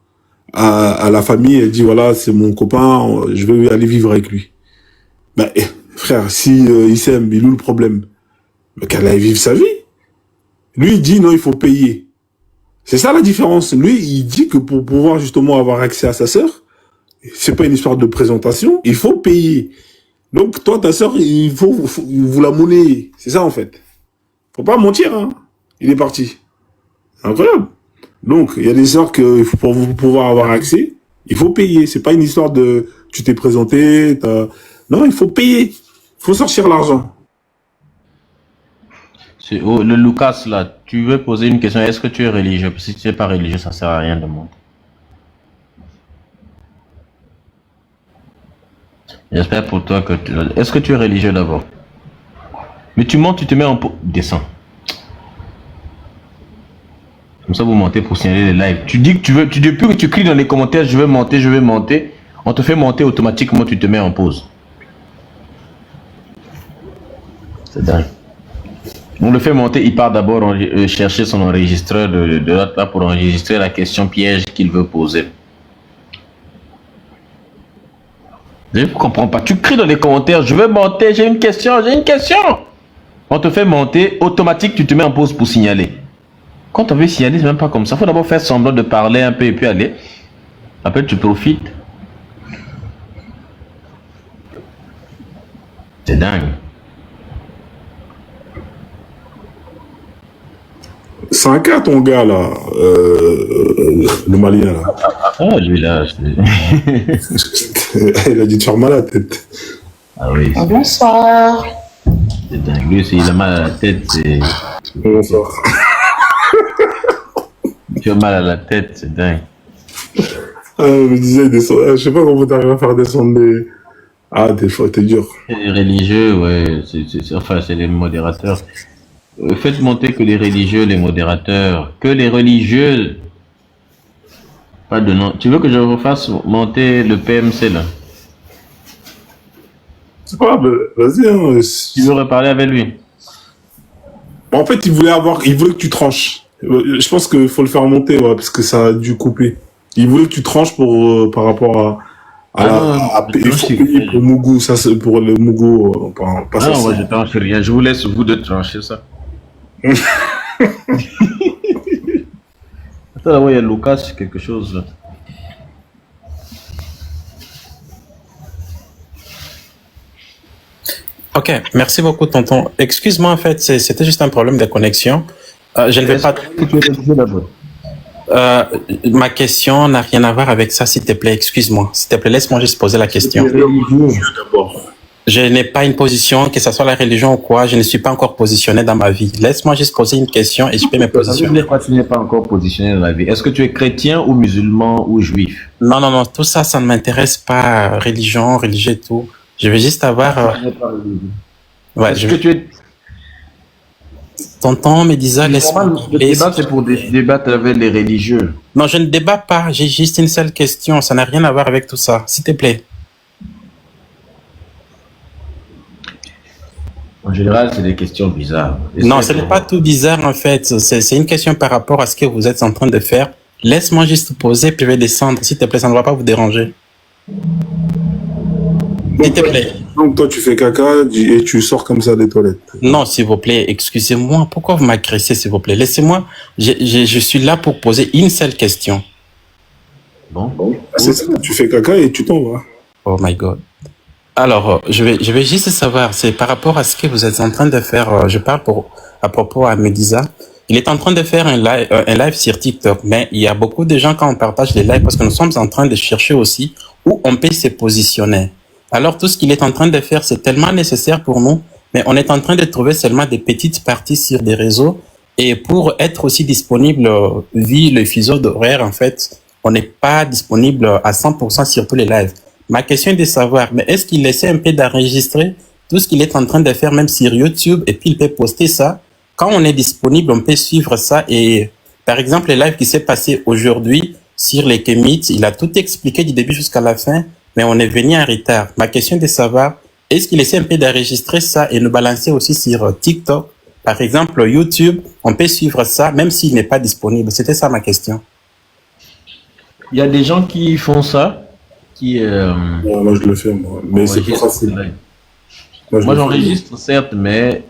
à la famille, elle dit, voilà, c'est mon copain, je vais aller vivre avec lui. Ben, frère, si il s'aime, il a le problème, ben, qu'elle aille vivre sa vie. Lui, il dit, non, il faut payer. C'est ça la différence. Lui, il dit que pour pouvoir justement avoir accès à sa soeur, c'est pas une histoire de présentation, il faut payer. Donc, toi, ta soeur, il faut vous la monnayer. C'est ça, en fait. Faut pas mentir, hein. Il est parti. Incroyable. Donc, il y a des sœurs que pour vous pouvoir avoir accès, il faut payer. C'est pas une histoire de tu t'es présenté, non, il faut payer. Il faut sortir l'argent. Le Lucas, là, tu veux poser une question. Est-ce que tu es religieux? Parce que si tu n'es pas religieux, ça ne sert à rien de monter. J'espère pour toi que est-ce que tu es religieux d'abord? Mais tu montes, tu te mets en... Descends. Comme ça, vous montez pour signaler les lives. Tu dis que tu veux... Depuis que tu cries dans les commentaires, je vais monter, je vais monter. On te fait monter automatiquement, tu te mets en pause. C'est dingue. On le fait monter, il part d'abord chercher son enregistreur de là pour enregistrer la question piège qu'il veut poser. Je ne comprends pas. Tu cries dans les commentaires, je veux monter, j'ai une question, j'ai une question. On te fait monter, automatique, tu te mets en pause pour signaler. Quand on veut signaler, c'est même pas comme ça. Il faut d'abord faire semblant de parler un peu et puis aller. Après, tu profites. C'est dingue. C'est un cas, ton gars, là. Le Malien, là. Ah, lui, là. Il a dit de faire mal à la tête. Ah oui. Bonsoir. C'est dingue. Lui, il a mal à la tête. Bonsoir. Tu as mal à la tête, c'est dingue. Je me disais, je sais pas comment t'arrives à faire descendre des... Ah, des fois, t'es dur. Les religieux, ouais, c'est les modérateurs. Faites monter que les religieux, les modérateurs, que les religieux. Pas de nom. Tu veux que je refasse monter le PMC là? C'est pas grave, vas-y. Hein. Tu veux reparler avec lui? En fait, il voulait que tu tranches. Je pense qu'il faut le faire monter, ouais, parce que ça a dû couper. Il voulait que tu tranches par rapport il faut payer pour Mougou, ça c'est pour le Mougou. Non, moi je tranche rien. Je vous laisse vous de trancher ça. Attends, là-bas, il y a Lucas, quelque chose là. Ok, merci beaucoup, tonton. Excuse-moi, en fait, c'était juste un problème de connexion. Je ne vais pas. Ma question n'a rien à voir avec ça, s'il te plaît. Excuse-moi. S'il te plaît, laisse-moi juste poser la question. Je n'ai pas une position, que ce soit la religion ou quoi, je ne suis pas encore positionné dans ma vie. Laisse-moi juste poser une question et je peux me positionner. Pourquoi tu n'es pas encore positionné dans la vie? Est-ce que tu es chrétien ou musulman ou juif? Non, non, non, tout ça, ça ne m'intéresse pas. Religion, religieux et tout. Je veux juste avoir... Ouais, Est-ce que tu es... Tonton Médisa, laisse-moi... Le débat, c'est pour débattre avec les religieux. Non, je ne débat pas. J'ai juste une seule question. Ça n'a rien à voir avec tout ça. S'il te plaît. En général, c'est des questions bizarres. Non, ce n'est pas tout bizarre en fait. C'est une question par rapport à ce que vous êtes en train de faire. Laisse-moi juste poser, puis je vais descendre. S'il te plaît, ça ne va pas vous déranger. S'il te plaît. Donc toi, tu fais caca et tu sors comme ça des toilettes. Non, s'il vous plaît, excusez-moi. Pourquoi vous m'agressez, s'il vous plaît? Laissez-moi. Je suis là pour poser une seule question. Bon. C'est ça, tu fais caca et tu t'en vas. Oh my God. Alors, je vais juste savoir, c'est par rapport à ce que vous êtes en train de faire, je parle à propos à Médisa. Il est en train de faire un live sur TikTok, mais il y a beaucoup de gens quand on partage les lives, parce que nous sommes en train de chercher aussi où on peut se positionner. Alors, tout ce qu'il est en train de faire, c'est tellement nécessaire pour nous, mais on est en train de trouver seulement des petites parties sur des réseaux, et pour être aussi disponible, vu le fuseau d'horaire, en fait, on n'est pas disponible à 100% sur tous les lives. Ma question est de savoir, mais est-ce qu'il essaie un peu d'enregistrer tout ce qu'il est en train de faire, même sur YouTube, et puis il peut poster ça? Quand on est disponible, on peut suivre ça. Et par exemple, le live qui s'est passé aujourd'hui sur les Kemet, il a tout expliqué du début jusqu'à la fin, mais on est venu en retard. Ma question est de savoir, est-ce qu'il essaie un peu d'enregistrer ça et nous balancer aussi sur TikTok? Par exemple, YouTube, on peut suivre ça, même s'il n'est pas disponible. C'était ça ma question. Il y a des gens qui font ça. Moi, je le fais, moi. Mais c'est plus facile. Moi, j'enregistre, certes, mais...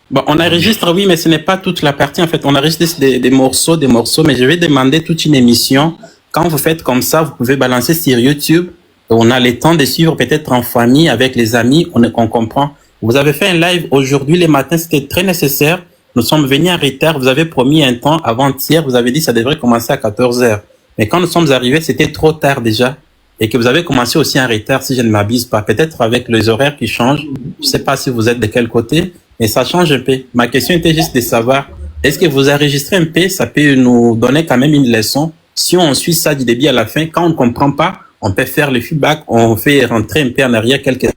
Bon, on enregistre, oui, mais ce n'est pas toute la partie. En fait, on enregistre des morceaux, mais je vais demander toute une émission. Quand vous faites comme ça, vous pouvez balancer sur YouTube. On a le temps de suivre peut-être en famille, avec les amis, on comprend. Vous avez fait un live aujourd'hui, les matins, c'était très nécessaire. Nous sommes venus en retard. Vous avez promis un temps avant-hier. Vous avez dit que ça devrait commencer à 14h. Mais quand nous sommes arrivés, c'était trop tard déjà. Et que vous avez commencé aussi en retard, si je ne m'abuse pas. Peut-être avec les horaires qui changent. Je ne sais pas si vous êtes de quel côté, mais ça change un peu. Ma question était juste de savoir, est-ce que vous enregistrez un peu? Ça peut nous donner quand même une leçon. Si on suit ça du début à la fin, quand on ne comprend pas, on peut faire le feedback, on fait rentrer un peu en arrière quelques...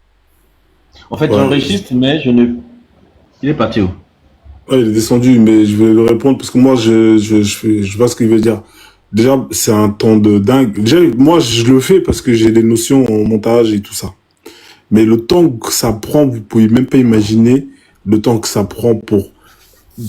En fait, j'enregistre, mais je ne... Il est parti où? Ouais, il est descendu, mais je vais le répondre parce que moi, je vois ce qu'il veut dire. Déjà, c'est un temps de dingue. Déjà, moi, je le fais parce que j'ai des notions en montage et tout ça. Mais le temps que ça prend, vous pouvez même pas imaginer le temps que ça prend pour,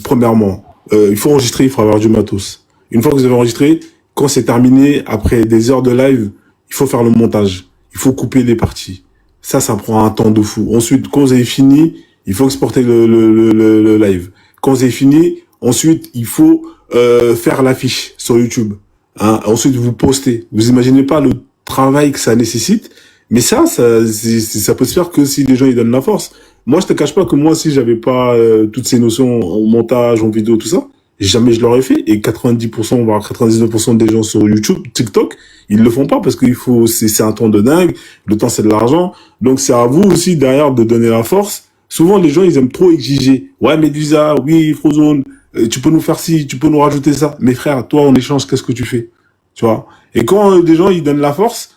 premièrement, il faut enregistrer, il faut avoir du matos. Une fois que vous avez enregistré, quand c'est terminé, après des heures de live, il faut faire le montage. Il faut couper les parties. Ça prend un temps de fou. Ensuite, quand vous avez fini, il faut exporter le live. Quand vous avez fini, ensuite, il faut faire l'affiche sur YouTube. Hein. Ensuite, vous postez. Vous imaginez pas le travail que ça nécessite. Mais ça peut se faire que si les gens ils donnent la force. Moi, je te cache pas que moi, si j'avais pas toutes ces notions en montage, en vidéo, tout ça, jamais je l'aurais fait. Et 90%, voire 99% des gens sur YouTube, TikTok, ils le font pas parce qu'il faut, c'est un temps de dingue. Le temps, c'est de l'argent. Donc, c'est à vous aussi derrière de donner la force. Souvent, les gens, ils aiment trop exiger. Ouais, Medusa, oui, Frozone, tu peux nous faire ci, tu peux nous rajouter ça. Mais frère, toi, en échange, qu'est-ce que tu fais? Tu vois? Et quand des gens, ils donnent la force,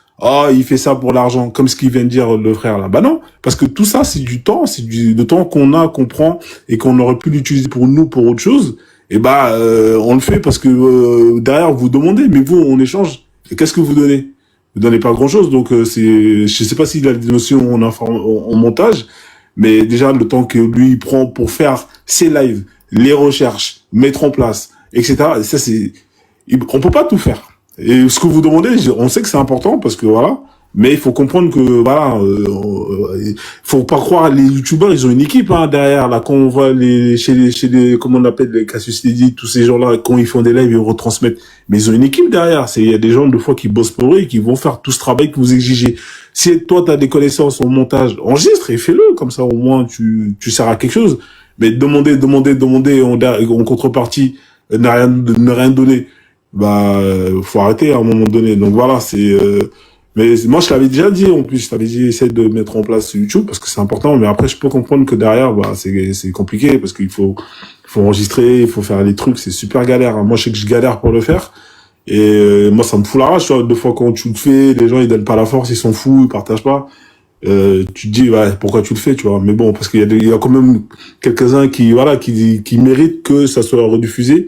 il fait ça pour l'argent, comme ce qu'il vient de dire le frère là. Bah non, parce que tout ça, c'est du temps, c'est du temps qu'on prend et qu'on aurait pu l'utiliser pour nous, pour autre chose. Et on le fait parce que derrière, vous demandez, mais vous, en échange, qu'est-ce que vous donnez? Vous donnez pas grand-chose, donc je sais pas s'il a des notions en montage, mais déjà, le temps que lui, il prend pour faire ses lives, les recherches, mettre en place, etc. Et ça, on peut pas tout faire. Et ce que vous demandez, on sait que c'est important parce que voilà, Mais il faut comprendre que voilà, faut pas croire les youtubeurs, ils ont une équipe hein, derrière là. Quand on voit chez les comment on appelle les Cassius Lady, tous ces gens-là, quand ils font des lives, ils retransmettent. Mais ils ont une équipe derrière. Il y a des gens de fois qui bossent pour eux et qui vont faire tout ce travail que vous exigez. Si toi t'as des connaissances au montage, enregistre et fais-le comme ça au moins tu sers à quelque chose. Mais demander en contrepartie ne rien donner, bah faut arrêter à un moment donné. Donc voilà, mais moi, je l'avais déjà dit, en plus, je t'avais dit, essaie de mettre en place YouTube parce que c'est important. Mais après, je peux comprendre que derrière, bah, c'est compliqué parce qu'il faut enregistrer, il faut faire des trucs, c'est super galère. Moi, je sais que je galère pour le faire. Et moi, ça me fout la rage, tu vois. Deux fois quand tu le fais, les gens, ils donnent pas la force, ils s'en foutent, ils partagent pas. Tu te dis, ouais, pourquoi tu le fais, tu vois. Mais bon, parce qu'il y a quand même quelques-uns qui méritent que ça soit rediffusé.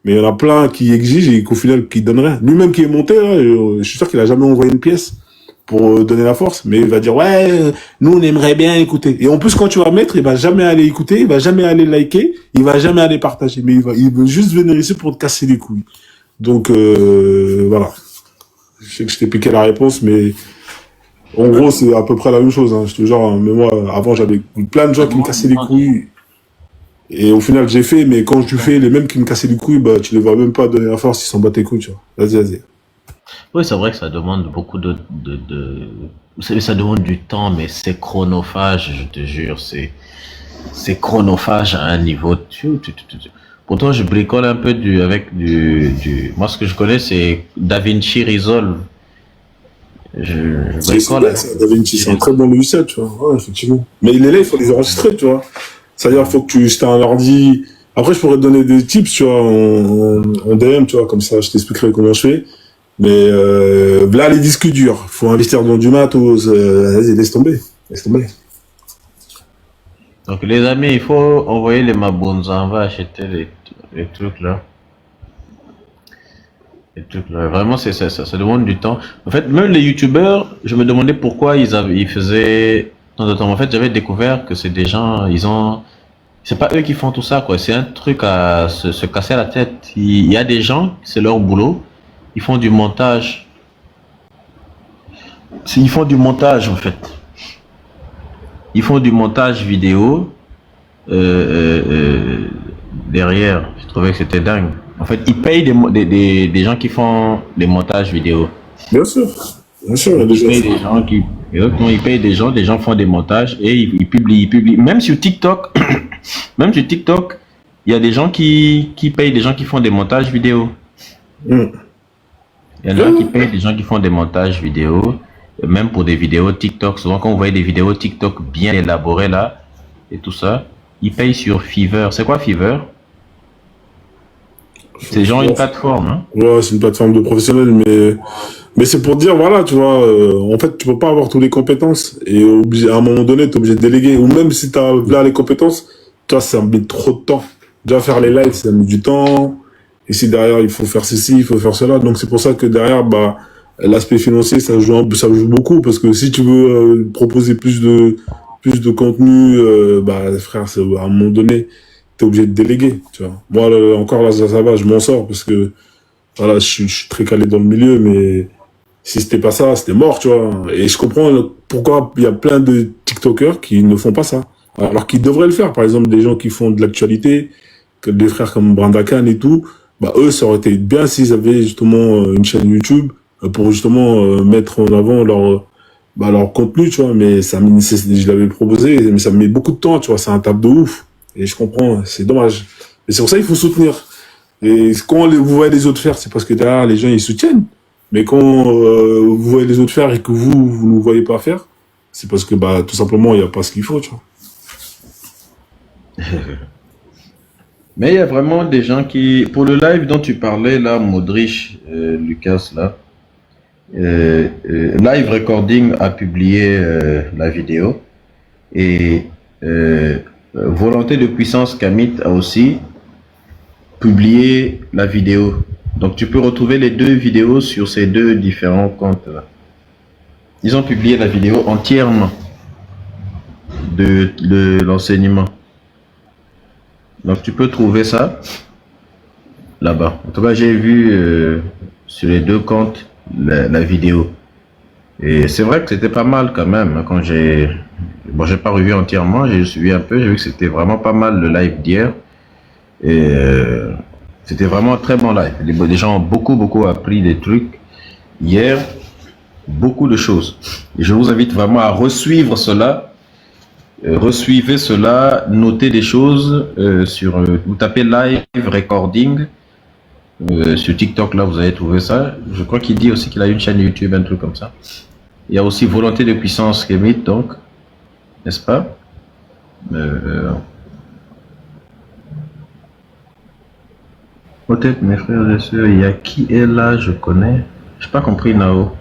Mais il y en a plein qui exigent et qu'au final, qui donnent rien. Lui-même qui est monté, là, je suis sûr qu'il a jamais envoyé une pièce pour donner la force. Mais il va dire, ouais, nous, on aimerait bien écouter. Et en plus, quand tu vas mettre, il va jamais aller écouter, il va jamais aller liker, il va jamais aller partager. Mais il veut juste venir ici pour te casser les couilles. Donc, voilà. Je sais que je t'ai piqué la réponse, mais en gros, c'est à peu près la même chose, hein. Je te jure, hein. Mais moi, avant, j'avais plein de gens qui me cassaient les couilles. Et au final, j'ai fait, mais quand tu fais, les mêmes qui me cassaient les couilles, bah, tu les vois même pas donner la force, ils s'en battent les couilles, tu vois. Vas-y. Oui, c'est vrai que ça demande beaucoup ça demande du temps, mais c'est chronophage, je te jure, c'est chronophage à un niveau. Pourtant, je bricole un peu avec du. Moi, ce que je connais, c'est DaVinci Resolve. Je bricole. DaVinci, c'est un très bon logiciel, tu vois. Ouais, effectivement. Mais les lives, il faut les enregistrer, tu vois. C'est-à-dire, faut que si t'as un ordi. Après, je pourrais te donner des tips, tu vois, en DM, tu vois, comme ça, je t'expliquerai comment je fais. Mais là, les disques durs, faut investir dans du matos. Vas-y, laisse tomber. Donc, les amis, il faut envoyer les mabonzas. On va acheter les trucs là. Les trucs là. Vraiment, ça demande du temps. En fait, même les youtubeurs, je me demandais pourquoi ils faisaient tant de temps. En fait, j'avais découvert que c'est des gens, c'est pas eux qui font tout ça, quoi. C'est un truc à se casser la tête. Il y a des gens, c'est leur boulot. Ils font du montage. Ils font du montage, en fait. Ils font du montage vidéo derrière. Je trouvais que c'était dingue. En fait, ils payent des gens qui font des montages vidéo. Bien sûr, il y a des gens qui... Ils payent des gens font des montages et ils publient. Même sur TikTok, il y a des gens qui payent des gens qui font des montages vidéo. Il y en a qui payent des gens qui font des montages vidéo, même pour des vidéos TikTok. Souvent, quand vous voyez des vidéos TikTok bien élaborées là, et tout ça, ils payent sur Fiverr. C'est quoi Fiverr? C'est genre une plateforme, hein? Ouais, c'est une plateforme de professionnels, mais c'est pour dire, voilà, tu vois, en fait, tu peux pas avoir toutes les compétences et à un moment donné, tu es obligé de déléguer. Ou même si tu as là les compétences, toi, ça met trop de temps. Déjà, faire les lives, ça met du temps. Et si derrière, il faut faire ceci, il faut faire cela. Donc, c'est pour ça que derrière, bah, l'aspect financier, ça joue beaucoup. Parce que si tu veux proposer plus de contenu, bah, frère, à un moment donné, t'es obligé de déléguer, tu vois. Moi, encore là, ça va, je m'en sors parce que, voilà, je suis très calé dans le milieu, mais si c'était pas ça, c'était mort, tu vois. Et je comprends pourquoi il y a plein de TikTokers qui ne font pas ça. Alors qu'ils devraient le faire. Par exemple, des gens qui font de l'actualité, que des frères comme Branda Khan et tout, bah, eux, ça aurait été bien s'ils avaient justement une chaîne YouTube pour justement mettre en avant leur contenu, tu vois. Mais je l'avais proposé, mais ça me met beaucoup de temps, tu vois. C'est un taf de ouf. Et je comprends, c'est dommage. Et c'est pour ça qu'il faut soutenir. Et quand vous voyez les autres faire, c'est parce que derrière, les gens, ils soutiennent. Mais quand vous voyez les autres faire et que vous ne voyez pas faire, c'est parce que, bah, tout simplement, il n'y a pas ce qu'il faut, tu vois. Mais il y a vraiment des gens qui... Pour le live dont tu parlais, là, Modric, Lucas, là, Live Recording a publié la vidéo. Et Volonté de Puissance Kamit a aussi publié la vidéo. Donc tu peux retrouver les deux vidéos sur ces deux différents comptes là. Ils ont publié la vidéo entièrement de l'enseignement. Donc tu peux trouver ça là-bas. En tout cas, j'ai vu sur les deux comptes la vidéo. Et c'est vrai que c'était pas mal quand même, hein, quand j'ai... Bon, j'ai pas revu entièrement, j'ai suivi un peu, j'ai vu que c'était vraiment pas mal le live d'hier. Et c'était vraiment un très bon live. Les gens ont beaucoup appris des trucs hier, beaucoup de choses. Et je vous invite vraiment à resuivre cela. Resuivez cela, notez des choses sur... vous tapez live recording sur TikTok, là vous allez trouver ça. Je crois qu'il dit aussi qu'il a une chaîne YouTube, un truc comme ça. Il y a aussi Volonté de puissance Kémit, donc, n'est-ce pas? Peut-être mes frères et sœurs, il y a qui est là, je connais. Je n'ai pas compris, Nao.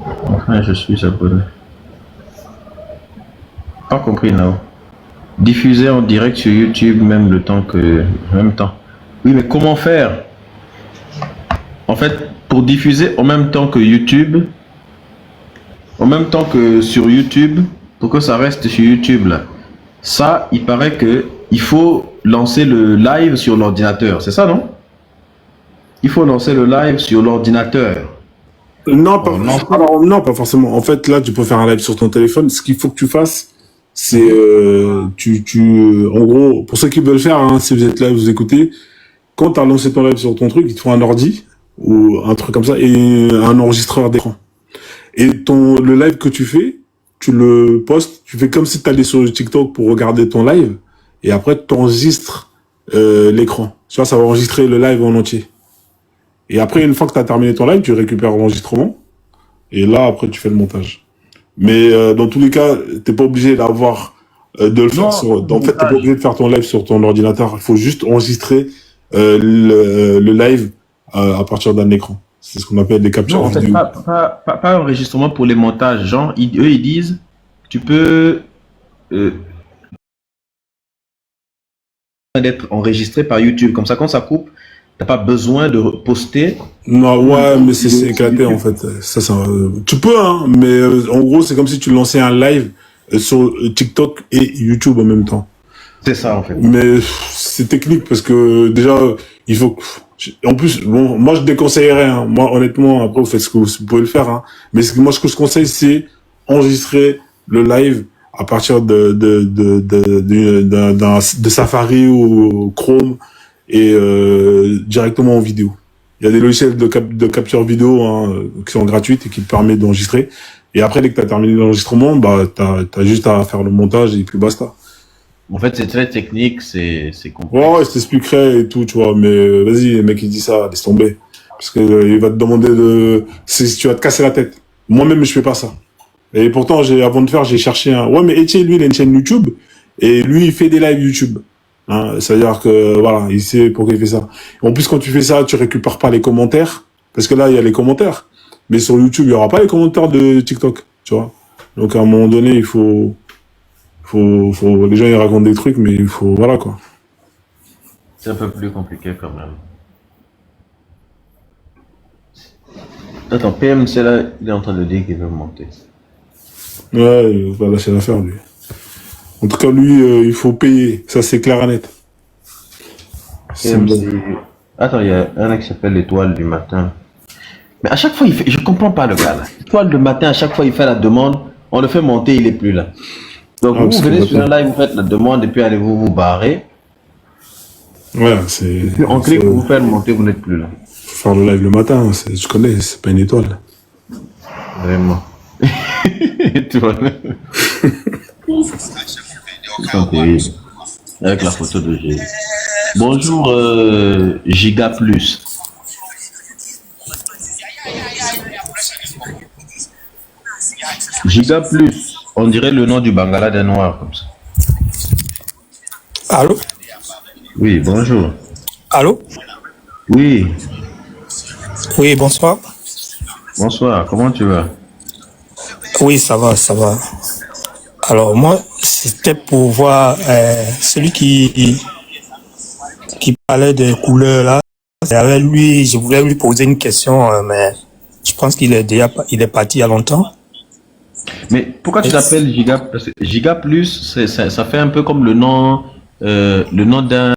Enfin, je suis abonné. Pas compris, Nao. Diffuser en direct sur YouTube, même le temps que... Même temps. Oui, mais comment faire? En fait, pour diffuser en même temps que YouTube, en même temps que sur YouTube, pour que ça reste sur YouTube, là, ça, il paraît que il faut lancer le live sur l'ordinateur. C'est ça, non? Il faut lancer le live sur l'ordinateur. Non, pas, alors, non, pas forcément. En fait, là, tu peux faire un live sur ton téléphone. Ce qu'il faut que tu fasses, c'est... en gros, pour ceux qui veulent faire, hein, si vous êtes là, vous écoutez, quand tu as lancé ton live sur ton truc, il te faut un ordi ou un truc comme ça et un enregistreur d'écran. Et le live que tu fais, tu le postes, tu fais comme si tu allais sur TikTok pour regarder ton live et après tu enregistres l'écran. Tu vois, ça va enregistrer le live en entier. Et après, une fois que tu as terminé ton live, tu récupères l'enregistrement et là, après, tu fais le montage. Mais dans tous les cas, t'es pas obligé d'avoir de le faire sur... En fait, t'es pas obligé de faire ton live sur ton ordinateur. Il faut juste enregistrer le live à partir d'un écran. C'est ce qu'on appelle des captures vidéo. Non, en fait, pas enregistrement pour les montages. Genre, eux, ils disent, tu peux d'être enregistré par YouTube. Comme ça, quand ça coupe, t'as pas besoin de poster. Non, ouais, mais c'est éclaté, en fait. Ça, tu peux, hein, mais en gros, c'est comme si tu lançais un live sur TikTok et YouTube en même temps. C'est ça, en fait. Mais c'est technique parce que déjà, il faut... En plus, bon, moi, je déconseillerais, hein. Moi, honnêtement, après, vous faites ce que vous pouvez le faire, hein. Mais moi, ce que je conseille, c'est enregistrer le live à partir de Safari ou Chrome et directement en vidéo. Il y a des logiciels de capture vidéo, hein, qui sont gratuits et qui te permettent d'enregistrer. Et après, dès que tu as terminé l'enregistrement, bah, t'as juste à faire le montage et puis basta. En fait, c'est très technique, c'est complexe. Ouais, je t'expliquerai et tout, tu vois, mais vas-y, le mec, il dit ça, laisse tomber. Parce que il va te demander si tu vas te casser la tête. Moi-même, je fais pas ça. Et pourtant, avant de faire, j'ai cherché un... Ouais, mais Etienne, lui, il a une chaîne YouTube, et lui, il fait des lives YouTube. Hein, c'est-à-dire que, voilà, il sait pourquoi il fait ça. En plus, quand tu fais ça, tu récupères pas les commentaires, parce que là, il y a les commentaires. Mais sur YouTube, il y aura pas les commentaires de TikTok, tu vois. Donc, à un moment donné, il faut... les gens, ils racontent des trucs, mais il faut... Voilà, quoi. C'est un peu plus compliqué, quand même. Attends, PMC, là, il est en train de dire qu'il veut monter. Ouais, il va lâcher l'affaire, lui. En tout cas, lui, il faut payer. Ça, c'est clair et net. Attends, il y a un mec qui s'appelle l'Étoile du matin. Mais à chaque fois, je comprends pas le gars, là. L'Étoile du matin, à chaque fois, il fait la demande. On le fait monter, il est plus là. Donc, vous venez sur un live, vous faites la demande et puis allez-vous vous barrer. Ouais, c'est... On clique pour vous faire monter, vous n'êtes plus là. Faut faire le live le matin, je connais, c'est pas une étoile. Vraiment. Étoile. Avec la photo de G. Bonjour, Giga Plus. Giga Plus, on dirait le nom du Bangala des Noirs, comme ça. Allô? Oui, bonjour. Allô? Oui. Oui, bonsoir. Bonsoir, comment tu vas? Oui, ça va, ça va. Alors, moi, c'était pour voir celui qui parlait des couleurs, là. Avec lui, je voulais lui poser une question, mais je pense qu'il est déjà il est parti il y a longtemps. Mais pourquoi tu t'appelles Giga? Parce que Giga Plus, ça fait un peu comme le nom d'un